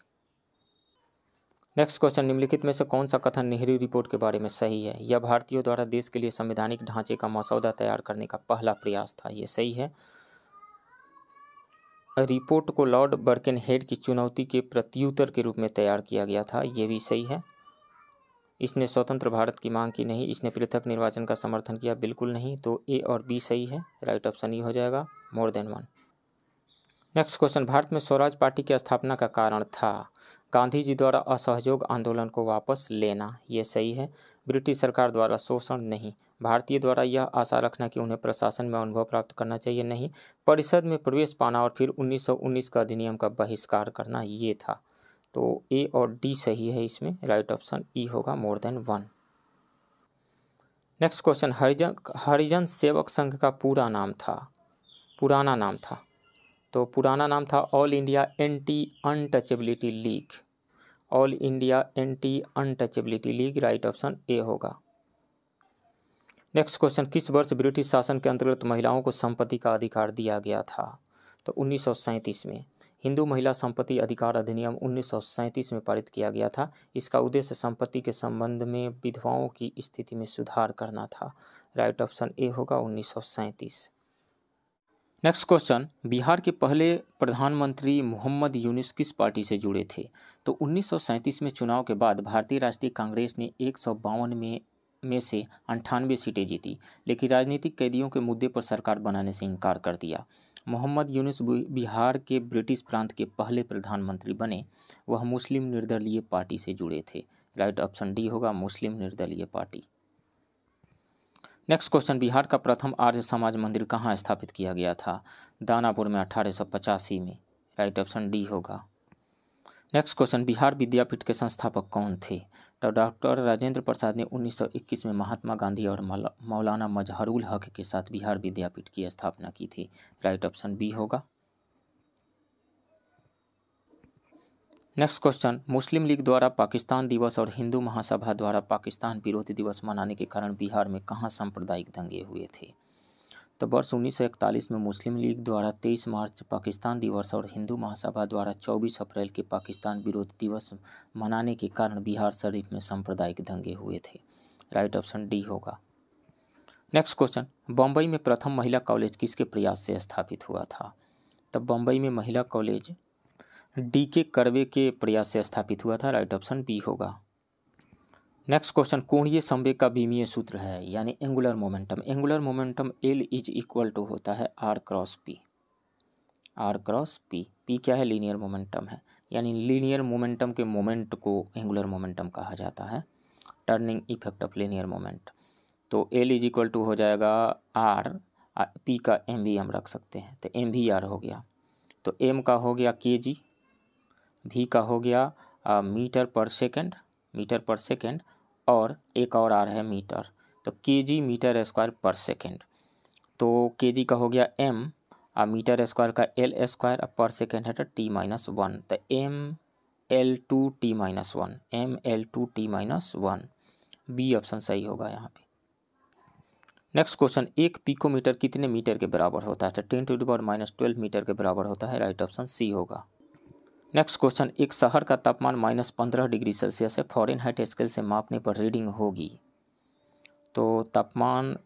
नेक्स्ट क्वेश्चन, निम्नलिखित में से कौन सा कथन नेहरू रिपोर्ट के बारे में सही है? यह भारतीयों द्वारा देश के लिए संवैधानिक ढांचे का मसौदा तैयार करने का पहला प्रयास था। ये सही है। रिपोर्ट को लॉर्ड बर्केनहेड की चुनौती के प्रत्युत्तर के रूप में तैयार किया गया था। ये भी सही है। इसने स्वतंत्र भारत की मांग की नहीं, इसने पृथक निर्वाचन का समर्थन किया, बिल्कुल नहीं। तो ए और बी सही है। राइट ऑप्शन ई हो जाएगा, मोर than one. Next question, Bharat में स्वराज पार्टी की स्थापना का कारण था गांधी जी द्वारा असहयोग आंदोलन को वापस लेना। ये सही है। ब्रिटिश सरकार द्वारा शोषण नहीं, भारतीय द्वारा यह आशा रखना कि उन्हें प्रशासन में अनुभव प्राप्त करना चाहिए नहीं, परिषद में प्रवेश पाना और फिर 1919 का अधिनियम का बहिष्कार करना, ये था। तो ए और डी सही है इसमें। राइट ऑप्शन ई होगा, more than one. Next question, Harijan Sevak Sangh का पुराना नाम था। तो पुराना नाम था all India anti untouchability league. All India anti untouchability league. Right option A होगा। नेक्स्ट क्वेश्चन, किस वर्ष ब्रिटिश शासन के अंतर्गत महिलाओं को संपत्ति का अधिकार दिया गया था? तो 1937 में। हिंदू महिला संपत्ति अधिकार अधिनियम 1937 में पारित किया गया था। इसका उद्देश्य संपत्ति के संबंध में विधवाओं की स्थिति में सुधार करना था। राइट ऑप्शन ए होगा, 1937। नेक्स्ट क्वेश्चन, बिहार के पहले प्रधानमंत्री मोहम्मद यूनुस किस पार्टी से जुड़े थे? तो 1937 में चुनाव के बाद भारतीय राष्ट्रीय कांग्रेस ने 152 में से 98 सीटें जीती, लेकिन राजनीतिक कैदियों के मुद्दे पर सरकार बनाने से इनकार कर दिया। मोहम्मद यूनुस बिहार के ब्रिटिश प्रांत के पहले प्रधानमंत्री बने। वह मुस्लिम निर्दलीय पार्टी से जुड़े थे। राइट ऑप्शन डी होगा, मुस्लिम निर्दलीय पार्टी। नेक्स्ट क्वेश्चन, बिहार का प्रथम आर्य समाज मंदिर कहाँ स्थापित किया गया था? दानापुर में 1885 में। राइट ऑप्शन डी होगा। नेक्स्ट क्वेश्चन, बिहार विद्यापीठ के संस्थापक कौन थे? तो डॉक्टर राजेंद्र प्रसाद ने 1921 में महात्मा गांधी और मौलाना मजहरुल हक के साथ बिहार विद्यापीठ की स्थापना की थी। राइट ऑप्शन बी होगा। नेक्स्ट क्वेश्चन, मुस्लिम लीग द्वारा पाकिस्तान दिवस और हिंदू महासभा द्वारा पाकिस्तान विरोधी दिवस मनाने के कारण बिहार में कहाँ सांप्रदायिक दंगे हुए थे? तो वर्ष 1941 में मुस्लिम लीग द्वारा 23 मार्च पाकिस्तान दिवस और हिंदू महासभा द्वारा 24 अप्रैल के पाकिस्तान विरोधी दिवस मनाने के कारण बिहार शरीफ में सांप्रदायिक दंगे हुए थे। राइट ऑप्शन डी होगा। नेक्स्ट क्वेश्चन, बम्बई में प्रथम महिला कॉलेज किसके प्रयास से स्थापित हुआ था? तब बम्बई में महिला कॉलेज डी.के. कर्वे के प्रयास से स्थापित हुआ था। राइट ऑप्शन बी होगा। नेक्स्ट क्वेश्चन, कोणीय संवेग का बीमीय सूत्र है यानी angular momentum. Angular momentum L is equal to होता है R क्रॉस पी। पी क्या है? लीनियर मोमेंटम है, यानी लीनियर मोमेंटम के मोमेंट को एंगुलर मोमेंटम कहा जाता है, turning effect of linear moment. तो L इज इक्वल टू हो जाएगा R, P का M भी हम रख सकते हैं, तो M भी R हो गया। तो M का हो गया kg, V का हो गया मीटर पर सेकेंड, और एक और R है मीटर, तो kg मीटर स्क्वायर पर सेकेंड। तो kg का हो गया M, मीटर स्क्वायर का L स्क्वायर, पर सेकेंड है तो T-1, तो ML2T-1, बी ऑप्शन सही होगा यहाँ पे। नेक्स्ट क्वेश्चन, एक पिकोमीटर कितने मीटर के बराबर होता है? तो 10⁻12 मीटर के बराबर होता है। राइट ऑप्शन सी होगा। नेक्स्ट क्वेश्चन, एक शहर का तापमान -15 डिग्री सेल्सियस है, फ़ारेनहाइट स्केल से मापने पर रीडिंग होगी। तो तापमान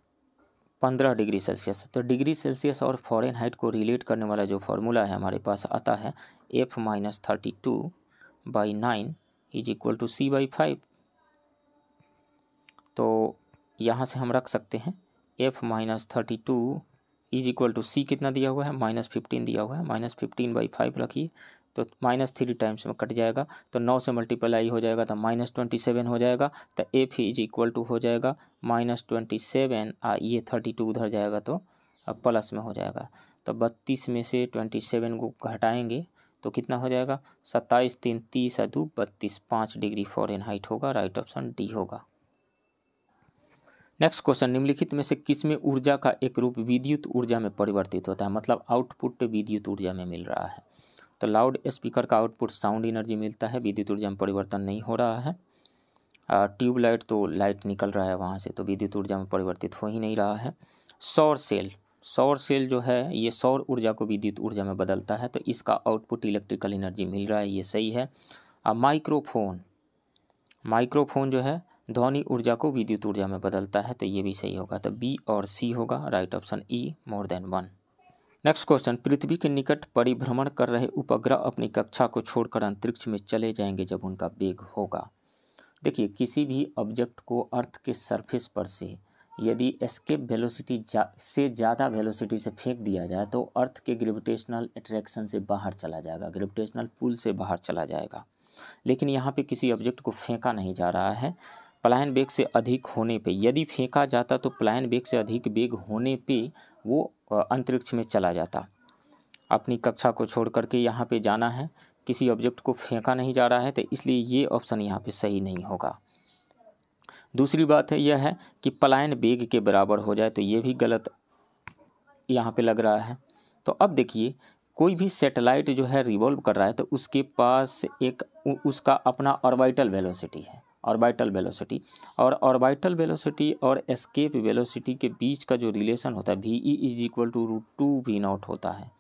15 डिग्री सेल्सियस, तो डिग्री सेल्सियस और फ़ारेनहाइट को रिलेट करने वाला जो फार्मूला है हमारे पास आता है F-32/9 = C/5। तो यहाँ से हम रख सकते हैं F-32 = C कितना दिया हुआ है, -15 दिया हुआ है, -15/5 रखिए तो -3 टाइम्स में कट जाएगा, तो 9 से मल्टीप्लाई हो जाएगा तो -27 हो जाएगा। तो F = हो जाएगा -27, ये 32 उधर जाएगा तो अब प्लस में हो जाएगा। तो 32 में से 27 को घटाएंगे तो कितना हो जाएगा, 27 3 30 2 32, 5 डिग्री फ़ारेनहाइट होगा। राइट ऑप्शन डी होगा। नेक्स्ट क्वेश्चन, निम्नलिखित में से किस में ऊर्जा का एक रूप विद्युत ऊर्जा में परिवर्तित होता है? मतलब आउटपुट विद्युत ऊर्जा में मिल रहा है। तो लाउड स्पीकर का आउटपुट साउंड एनर्जी मिलता है, विद्युत ऊर्जा में परिवर्तन नहीं हो रहा है। ट्यूबलाइट तो लाइट निकल रहा है वहाँ से, तो विद्युत ऊर्जा में परिवर्तित हो ही नहीं रहा है। सौर सेल जो है ये सौर ऊर्जा को विद्युत ऊर्जा में बदलता है, तो इसका आउटपुट इलेक्ट्रिकल एनर्जी मिल रहा है, ये सही है। माइक्रोफोन जो है ध्वनि ऊर्जा को विद्युत ऊर्जा में बदलता है, तो ये भी सही होगा। तो बी और सी होगा। Right option E >1। Next question, पृथ्वी के निकट परिभ्रमण कर रहे उपग्रह अपनी कक्षा को छोड़कर अंतरिक्ष में चले जाएंगे जब उनका वेग होगा। देखिए, किसी भी ऑब्जेक्ट को अर्थ के सरफेस पर से यदि एस्केप वेलोसिटी से ज़्यादा वेलोसिटी से फेंक दिया जाए तो अर्थ के ग्रेविटेशनल अट्रैक्शन से बाहर चला जाएगा, ग्रेविटेशनल पुल से बाहर चला जाएगा। लेकिन यहाँ पे किसी ऑब्जेक्ट को फेंका नहीं जा रहा है, पलायन वेग से अधिक होने पे, यदि फेंका जाता तो पलायन वेग से अधिक वेग होने पे वो अंतरिक्ष में चला जाता। अपनी कक्षा को छोड़ करके यहाँ पे जाना है, किसी ऑब्जेक्ट को फेंका नहीं जा रहा है, तो इसलिए ये ऑप्शन यहाँ पे सही नहीं होगा। दूसरी बात है यह है कि पलायन वेग के बराबर हो जाए, तो ये भी गलत यहाँ पे लग रहा है। तो अब देखिए, कोई भी सैटेलाइट जो है रिवॉल्व कर रहा है तो उसके पास एक उसका अपना ऑर्बिटल वेलोसिटी है, ऑर्बिटल वेलोसिटी और एस्केप वेलोसिटी के बीच का जो रिलेशन होता है VE = √2V0 होता है।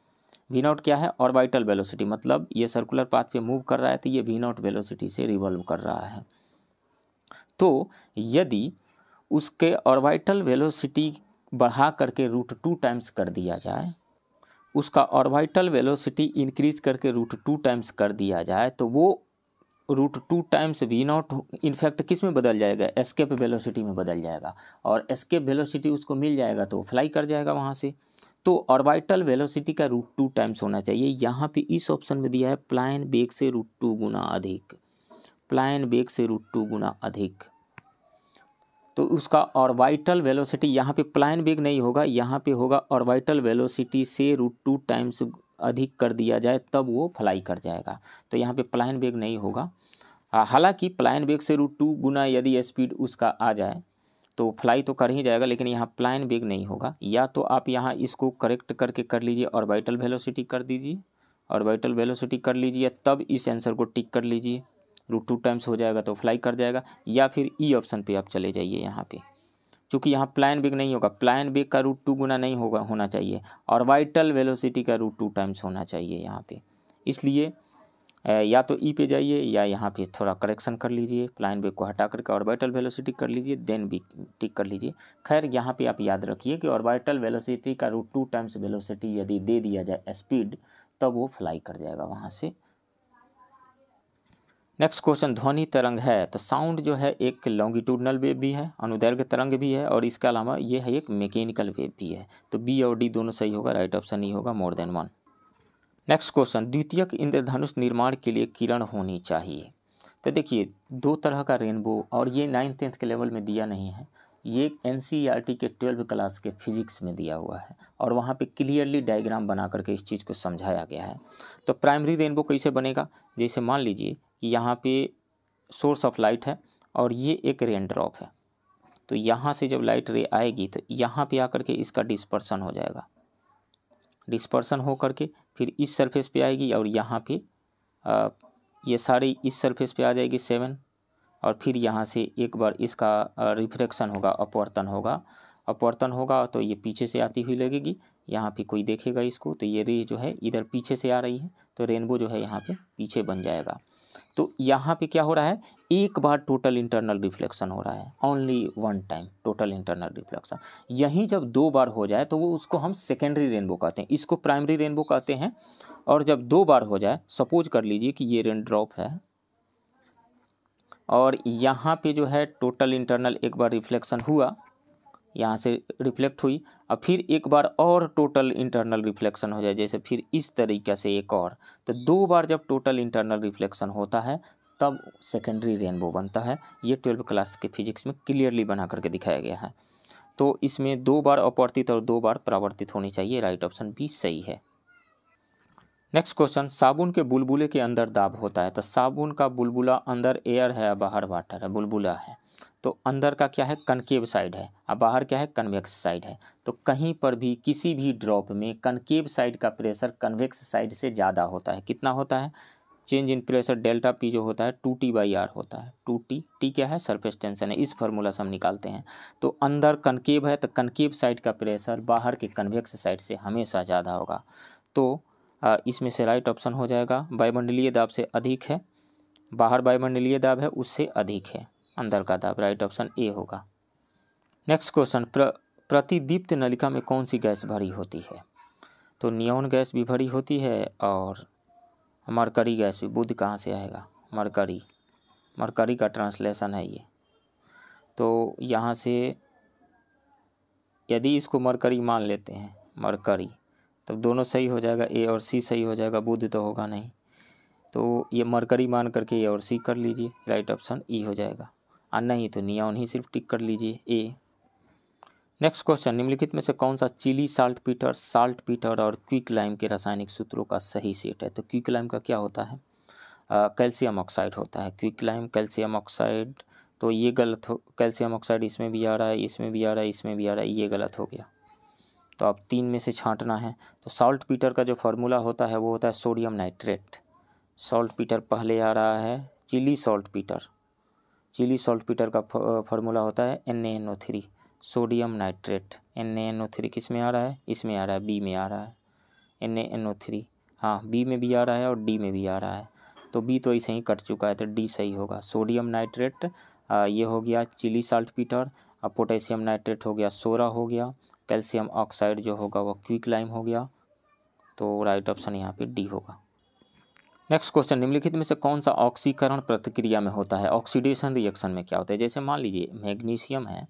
V0 क्या है? ऑर्बिटल वेलोसिटी, मतलब ये सर्कुलर पाथ पे मूव कर रहा है तो ये V0 वेलोसिटी से रिवॉल्व कर रहा है। तो यदि उसके ऑर्बिटल वेलोसिटी बढ़ा करके √2 टाइम्स कर दिया जाए, उसका ऑर्बिटल वेलोसिटी इंक्रीज करके √2 टाइम्स कर दिया जाए, तो वो √2 टाइम्स V0 इनफैक्ट किस में बदल जाएगा? एस्केप वेलोसिटी में बदल जाएगा, और एस्केप वेलोसिटी उसको मिल जाएगा तो फ्लाई कर जाएगा वहाँ से। तो ऑर्बिटल वेलोसिटी का √2 टाइम्स होना चाहिए। यहाँ पे इस ऑप्शन में दिया है पलायन वेग से √2 गुना अधिक, पलायन वेग से √2 गुना अधिक। तो उसका ऑर्बिटल वेलोसिटी, यहाँ पे पलायन वेग नहीं होगा, यहाँ पे होगा ऑर्बिटल वेलोसिटी से √2 टाइम्स अधिक कर दिया जाए तब वो फ्लाई कर जाएगा। तो यहाँ पे पलायन वेग नहीं होगा। हालांकि पलायन वेग से √2 गुना यदि स्पीड उसका आ जाए तो फ्लाई तो कर ही जाएगा, लेकिन यहाँ पलायन वेग नहीं होगा। या तो आप यहाँ इसको करेक्ट करके कर लीजिए, ऑर्बिटल वेलोसिटी कर दीजिए, ऑर्बिटल वेलोसिटी कर लीजिए, तब इस आंसर को टिक कर लीजिए, √2 टाइम्स हो जाएगा तो फ्लाई कर जाएगा। या फिर ई ऑप्शन पे आप चले जाइए यहाँ पे, क्योंकि यहाँ पलायन वेग नहीं होगा, पलायन वेग का √2 गुना नहीं होगा, होना चाहिए ऑर्बिटल वेलोसिटी का √2 टाइम्स होना चाहिए यहाँ पे। इसलिए या तो ई पे जाइए या यहाँ पे थोड़ा करेक्शन कर लीजिए, पलायन वेग को हटा करके ऑर्बिटल वेलोसिटी कर लीजिए, देन भी टिक कर लीजिए। खैर यहाँ पे आप याद रखिए कि ऑर्बिटल वेलोसिटी का √2 टाइम्स वेलोसिटी यदि दे दिया जाए स्पीड, तब वो फ्लाई कर जाएगा वहाँ से। नेक्स्ट क्वेश्चन, ध्वनि तरंग है तो साउंड जो है एक लॉन्गिट्यूडनल वेव भी है, अनुदैर्घ्य तरंग भी है, और इसके अलावा ये है एक मैकेनिकल वेव भी है। तो बी और डी दोनों सही होगा। राइट ऑप्शन ही होगा >1। नेक्स्ट क्वेश्चन, द्वितीयक इंद्रधनुष निर्माण के लिए किरण होनी चाहिए। तो देखिए, दो तरह का रेनबो, और ये 9th-10th के लेवल में दिया नहीं है, ये NCERT के 12th क्लास के फिजिक्स में दिया हुआ है, और वहाँ पे क्लियरली डायग्राम बना करके इस चीज़ को समझाया गया है। तो प्राइमरी रेनबो कैसे बनेगा? जैसे मान लीजिए कि यहाँ पे सोर्स ऑफ लाइट है और ये एक रेन ड्रॉप है, तो यहाँ से जब लाइट रे आएगी तो यहाँ पे आकर के इसका डिस्पर्सन हो जाएगा, डिस्पर्सन हो करके फिर इस सरफेस पे आएगी, और यहाँ पे ये सारी इस सरफेस पे आ जाएगी 7, और फिर यहाँ से एक बार इसका रिफ्रैक्शन होगा, अपवर्तन होगा, अपवर्तन होगा तो ये पीछे से आती हुई लगेगी, यहाँ पे कोई देखेगा इसको तो ये रे जो है इधर पीछे से आ रही है, तो रेनबो जो है यहाँ पे पीछे बन जाएगा। तो यहाँ पे क्या हो रहा है, एक बार टोटल इंटरनल रिफ्लेक्शन हो रहा है, only one time total internal reflection. यहीं जब 2 बार हो जाए तो वो उसको हम सेकेंडरी रेनबो कहते हैं, इसको प्राइमरी रेनबो कहते हैं। और जब 2 बार हो जाए, सपोज कर लीजिए कि ये रेन ड्रॉप है और यहाँ पे जो है टोटल इंटरनल एक बार रिफ्लेक्शन हुआ, यहाँ से रिफ्लेक्ट हुई, अब फिर एक बार और टोटल इंटरनल रिफ्लेक्शन हो जाए, जैसे फिर इस तरीके से एक और, तो 2 बार जब टोटल इंटरनल रिफ्लेक्शन होता है तब सेकेंडरी रेनबो बनता है। ये 12वीं क्लास के फिजिक्स में क्लियरली बना करके दिखाया गया है। तो इसमें 2 बार अपवर्तित और 2 बार परावर्तित होनी चाहिए, राइट ऑप्शन बी सही है। नेक्स्ट क्वेश्चन, साबुन के बुलबुले के अंदर दाब होता है, तो साबुन का बुलबुला अंदर एयर है, बाहर वाटर है, बुलबुला है, तो अंदर का क्या है, कनकेव साइड है, और बाहर क्या है, कन्वेक्स साइड है। तो कहीं पर भी किसी भी ड्रॉप में कनकेव साइड का प्रेशर कन्वेक्स साइड से ज़्यादा होता है। कितना होता है, change in pressure delta P जो होता है 2T/R होता है। 2T क्या है, सरफेस टेंशन है, इस फार्मूला से हम निकालते हैं। तो अंदर कनकेव है तो कनकेव साइड का प्रेशर बाहर के कन्वेक्स साइड से हमेशा ज़्यादा होगा। तो इसमें से राइट ऑप्शन हो जाएगा, वायुमंडलीय दाब से अधिक है, बाहर वायुमंडलीय दाब है उससे अधिक है अंदर का दाब, राइट ऑप्शन ए होगा। नेक्स्ट क्वेश्चन, प्रतिदीप्त नलिका में कौन सी गैस भरी होती है, तो नियॉन गैस भी भरी होती है और मरकरी गैस भी। बुध कहाँ से आएगा, मरकरी का ट्रांसलेशन है ये। तो यहाँ से यदि इसको मरकरी मान लेते हैं, मरकरी, तब दोनों सही हो जाएगा, ए और सी सही हो जाएगा, बुध तो होगा नहीं। तो ये मरकरी मान करके ए और सी कर लीजिए, राइट ऑप्शन ई हो जाएगा, और नहीं तो नियॉन ही सिर्फ टिक कर लीजिए, ए। नेक्स्ट क्वेश्चन, निम्नलिखित में से कौन सा चिली साल्टपीटर और क्विक लाइम के रासायनिक सूत्रों का सही सेट है, तो क्विक लाइम का क्या होता है, कैल्शियम ऑक्साइड होता है, क्विक लाइम कैल्शियम ऑक्साइड। तो ये गलत हो, कैल्शियम ऑक्साइड इसमें भी आ रहा है, इसमें भी आ रहा है, इसमें भी आ रहा है, ये गलत हो गया। तो अब 3 में से छांटना है। तो सॉल्टपीटर का जो फार्मूला होता है वो होता है सोडियम नाइट्रेट। सॉल्टपीटर पहले आ रहा है, चिली सॉल्टपीटर का फार्मूला होता है NaNO3, सोडियम नाइट्रेट। NaNO3 किस में आ रहा है, इसमें आ रहा है, बी में आ रहा है NaNO3, हाँ बी में भी आ रहा है और डी में भी आ रहा है। तो बी तो ऐसे ही कट चुका है, तो डी सही होगा, सोडियम नाइट्रेट। ये हो गया चिली साल्टपीटर, अब पोटेशियम नाइट्रेट हो गया, सोरा हो गया, कैल्शियम ऑक्साइड जो होगा वो क्विक लाइम हो गया। तो राइट ऑप्शन यहाँ पे डी होगा। नेक्स्ट क्वेश्चन, निम्नलिखित में से कौन सा ऑक्सीकरण प्रतिक्रिया में होता है, ऑक्सीडेशन रिएक्शन में क्या होता है। जैसे मान लीजिए मैग्नीशियम है,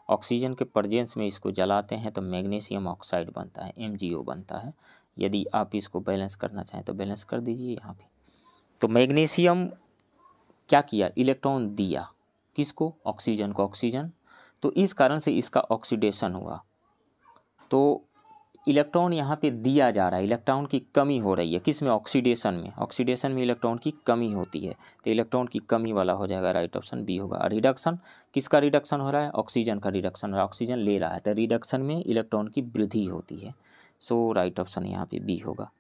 ऑक्सीजन के प्रेजेंस में इसको जलाते हैं तो मैग्नीशियम ऑक्साइड बनता है, MgO बनता है। यदि आप इसको बैलेंस करना चाहें तो बैलेंस कर दीजिए यहाँ पे। तो मैग्नीशियम क्या किया, इलेक्ट्रॉन दिया, किसको, ऑक्सीजन को, ऑक्सीजन, तो इस कारण से इसका ऑक्सीडेशन हुआ। तो इलेक्ट्रॉन यहाँ पे दिया जा रहा है, इलेक्ट्रॉन की कमी हो रही है, किस में, ऑक्सीडेशन में इलेक्ट्रॉन की कमी होती है, तो इलेक्ट्रॉन की कमी वाला हो जाएगा, राइट ऑप्शन बी होगा। रिडक्शन, किसका रिडक्शन हो रहा है, ऑक्सीजन का रिडक्शन हो रहा है, ऑक्सीजन ले रहा है, तो रिडक्शन में इलेक्ट्रॉन की वृद्धि होती है। सो राइट ऑप्शन यहाँ पे बी होगा।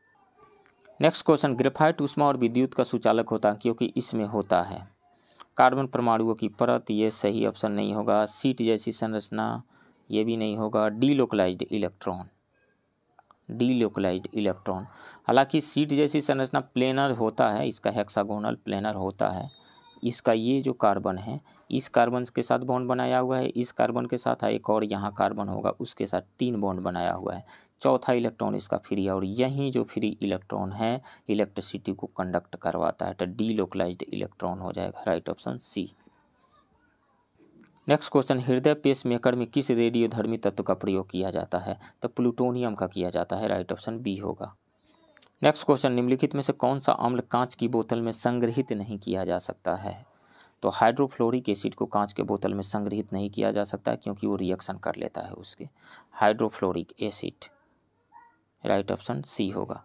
नेक्स्ट क्वेश्चन, ग्रेफाइट ऊष्मा और विद्युत का सुचालक होता है क्योंकि इसमें होता है कार्बन परमाणुओं की परत, ये सही ऑप्शन नहीं होगा। सीट जैसी संरचना, ये भी नहीं होगा। डीलोकलाइज्ड इलेक्ट्रॉन, हालांकि सीट जैसी संरचना प्लेनर होता है, इसका हेक्सागोनल प्लेनर होता है। इसका ये जो कार्बन है, इस कार्बन के साथ बॉन्ड बनाया हुआ है, इस कार्बन के साथ एक और यहाँ कार्बन होगा, उसके साथ 3 बॉन्ड बनाया हुआ है, चौथा इलेक्ट्रॉन इसका फ्री है, और यही जो फ्री इलेक्ट्रॉन है इलेक्ट्रिसिटी को कंडक्ट करवाता है, तो डीलोकलाइज्ड इलेक्ट्रॉन हो जाएगा, right option C. Next question, हृदय पेस मेकर में किस रेडियोधर्मी तत्व का प्रयोग किया जाता है, तो प्लूटोनियम का किया जाता है, राइट ऑप्शन बी होगा। नेक्स्ट क्वेश्चन, निम्नलिखित में से कौन सा अम्ल कांच की बोतल में संग्रहित नहीं किया जा सकता है, तो हाइड्रोफ्लोरिक एसिड को कांच के बोतल में संग्रहित नहीं किया जा सकता क्योंकि वो रिएक्शन कर लेता है उसके, hydrofluoric acid, right option C होगा।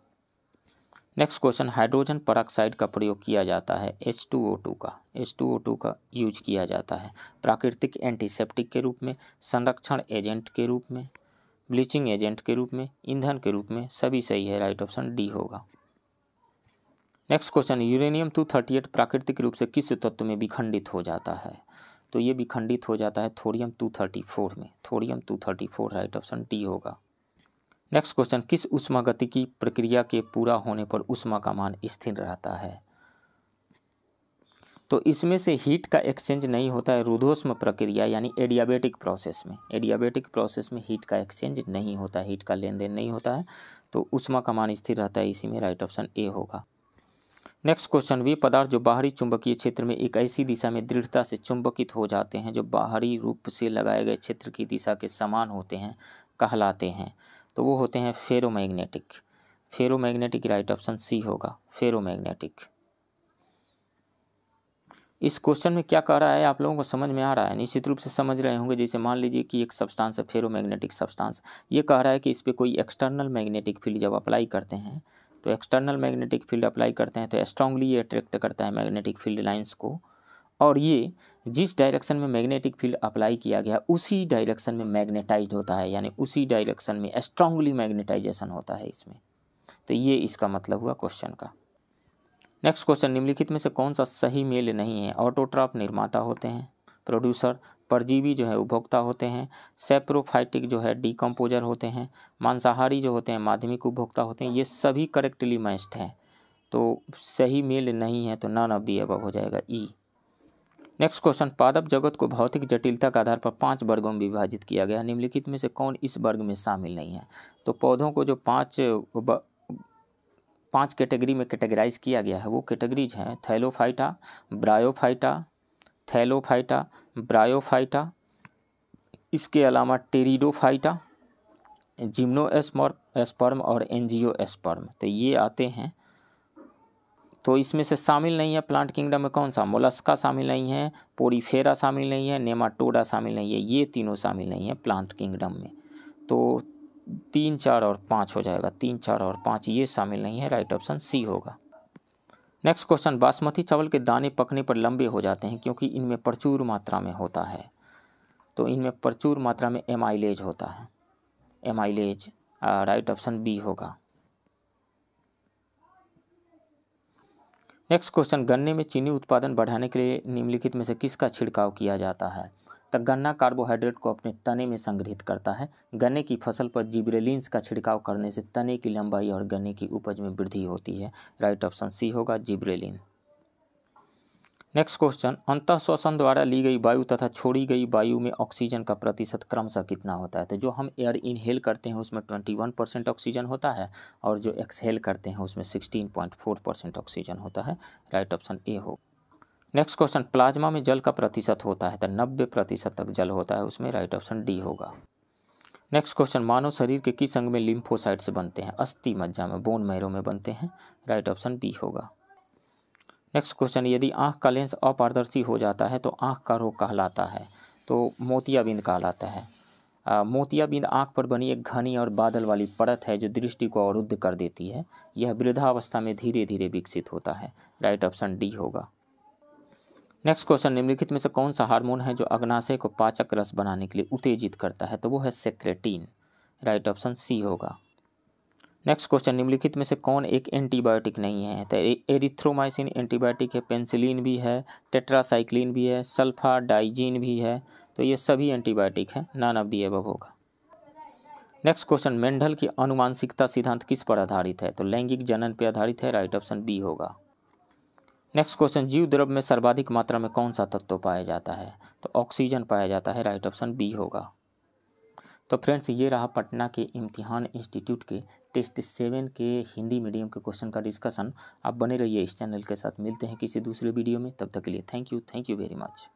नेक्स्ट क्वेश्चन, हाइड्रोजन परऑक्साइड का प्रयोग किया जाता है, H2O2 का यूज किया जाता है प्राकृतिक एंटीसेप्टिक के रूप में, संरक्षण एजेंट के रूप में, ब्लीचिंग एजेंट के रूप में, ईंधन के रूप में, सभी सही है, राइट ऑप्शन डी होगा। नेक्स्ट क्वेश्चन, यूरेनियम 238 प्राकृतिक रूप से किस तत्व में विखंडित हो जाता है, तो ये विखंडित हो जाता है थोरियम 234 में, थोरियम 234 राइट ऑप्शन डी होगा। नेक्स्ट क्वेश्चन, किस ऊष्मागतिकी प्रक्रिया के पूरा होने पर ऊष्मा का मान स्थिर रहता है? तो इसमें से हीट का एक्सचेंज नहीं होता है रुद्धोष्म प्रक्रिया यानी एडियाबेटिक प्रोसेस में। एडियाबेटिक प्रोसेस में हीट का एक्सचेंज नहीं होता है, हीट का लेन देन नहीं होता है, तो ऊष्मा का मान स्थिर रहता है, इसी में राइट ऑप्शन ए होगा। नेक्स्ट क्वेश्चन, वे पदार्थ जो बाहरी चुंबकीय क्षेत्र में एक ऐसी दिशा में दृढ़ता से चुंबकित हो जाते हैं जो बाहरी रूप से लगाए गए क्षेत्र की दिशा के समान होते हैं कहलाते हैं, तो वो होते हैं ferromagnetic. Ferromagnetic right option C होगा, फेरोमैग्नेटिक। इस क्वेश्चन में क्या कह रहा है आप लोगों को समझ में आ रहा है? निश्चित रूप से समझ रहे होंगे। जैसे मान लीजिए कि एक सब्सटेंस है फेरोमैग्नेटिक सब्सटेंस, ये कह रहा है कि इस पर कोई एक्सटर्नल मैग्नेटिक फील्ड जब अप्लाई करते हैं, तो एक्सटर्नल मैग्नेटिक फील्ड अप्लाई करते हैं तो स्ट्रांगली ये अट्रैक्ट करता है मैग्नेटिक फील्ड लाइंस को, और ये जिस डायरेक्शन में मैग्नेटिक फील्ड अप्लाई किया गया उसी डायरेक्शन में मैग्नेटाइज्ड होता है, यानी उसी डायरेक्शन में स्ट्रांगली मैग्नेटाइजेशन होता है इसमें। तो ये इसका मतलब हुआ क्वेश्चन का। नेक्स्ट क्वेश्चन, निम्नलिखित में से कौन सा सही मेल नहीं है? ऑटोट्रॉफ निर्माता होते हैं, प्रोड्यूसर, परजीवी जो है उपभोक्ता होते हैं, सेप्रोफाइटिक जो है डिकम्पोजर होते हैं, मांसाहारी जो होते हैं माध्यमिक उपभोक्ता होते हैं। ये सभी करेक्टली मैच्ड हैं, तो सही मेल नहीं है, तो नन ऑफ दी अबव हो जाएगा ई। नेक्स्ट क्वेश्चन, पादप जगत को भौतिक जटिलता के आधार पर 5 वर्गों में विभाजित किया गया, निम्नलिखित में से कौन इस वर्ग में शामिल नहीं है? तो पौधों को जो पांच कैटेगरी में कैटेगराइज किया गया है वो कैटेगरीज हैं थैलोफाइटा, ब्रायोफाइटा, थैलोफाइटा, ब्रायोफाइटा, इसके अलावा टेरिडोफाइटा, जिम्नोस्पर्म और एंजियोस्पर्म, तो ये आते हैं। तो इसमें से शामिल नहीं है प्लांट किंगडम में कौन सा? मोलस्का शामिल नहीं है, पोरीफेरा शामिल नहीं है, नेमाटोडा शामिल नहीं है, ये तीनों शामिल नहीं है प्लांट किंगडम में। तो 3, 4 और 5 हो जाएगा, 3, 4 और 5 ये शामिल नहीं है, राइट ऑप्शन सी होगा। नेक्स्ट क्वेश्चन, बासमती चावल के दाने पकने पर लंबे हो जाते हैं क्योंकि इनमें प्रचुर मात्रा में होता है, तो इनमें प्रचुर मात्रा में एमाइलेज होता है, एमाइलेज राइट ऑप्शन बी होगा। नेक्स्ट क्वेश्चन, गन्ने में चीनी उत्पादन बढ़ाने के लिए निम्नलिखित में से किसका छिड़काव किया जाता है? तो गन्ना कार्बोहाइड्रेट को अपने तने में संग्रहित करता है। गन्ने की फसल पर जिब्रेलिन्स का छिड़काव करने से तने की लंबाई और गन्ने की उपज में वृद्धि होती है, राइट ऑप्शन सी होगा, जिब्रेलिन। नेक्स्ट क्वेश्चन, अंतः श्वसन द्वारा ली गई वायु तथा छोड़ी गई वायु में ऑक्सीजन का प्रतिशत क्रमशः कितना होता है? तो जो हम एयर इनहेल करते हैं उसमें 21% ऑक्सीजन होता है और जो एक्सहेल करते हैं उसमें 16.4% ऑक्सीजन होता है, राइट ऑप्शन ए हो। नेक्स्ट क्वेश्चन, प्लाज्मा में जल का प्रतिशत होता है तो 90% तक जल होता है उसमें, राइट ऑप्शन डी होगा। नेक्स्ट क्वेश्चन, मानव शरीर के किस अंग में लिम्फोसाइट्स बनते हैं? अस्थि मज्जा में, बोन मैरो में बनते हैं, राइट ऑप्शन बी होगा। नेक्स्ट क्वेश्चन, यदि आँख का लेंस अपारदर्शी हो जाता है तो आँख का रोग कहलाता है? तो मोतियाबिंद कहलाता है। मोतियाबिंद आँख पर बनी एक घनी और बादल वाली परत है जो दृष्टि को अवरुद्ध कर देती है। यह वृद्धावस्था में धीरे धीरे विकसित होता है, राइट ऑप्शन डी होगा। नेक्स्ट क्वेश्चन, निम्नलिखित में से कौन सा हार्मोन है जो अग्नाशय को पाचक रस बनाने के लिए उत्तेजित करता है? तो वो है सेक्रेटिन, राइट ऑप्शन सी होगा। नेक्स्ट क्वेश्चन, निम्नलिखित में से कौन एक एंटीबायोटिक नहीं है? तो एरिथ्रोमाइसिन एंटीबायोटिक है, पेंसिलिन भी है, टेट्रासाइक्लिन भी है, सल्फाडाइजिन भी है, तो ये सभी एंटीबायोटिक हैं, नन ऑफ द अबव होगा। नेक्स्ट क्वेश्चन, मेंडल की अनुवांशिकता सिद्धांत किस पर आधारित है? तो लैंगिक जनन पर आधारित है, राइट ऑप्शन बी होगा। नेक्स्ट क्वेश्चन, जीव द्रव्य में सर्वाधिक मात्रा में कौन सा तत्व पाया जाता है? तो ऑक्सीजन पाया जाता है, राइट ऑप्शन बी होगा। तो फ्रेंड्स, ये रहा पटना के इम्तिहान इंस्टीट्यूट के टेस्ट 7 के हिंदी मीडियम के क्वेश्चन का डिस्कशन। आप बने रहिए इस चैनल के साथ, मिलते हैं किसी दूसरे वीडियो में, तब तक के लिए थैंक यू वेरी मच।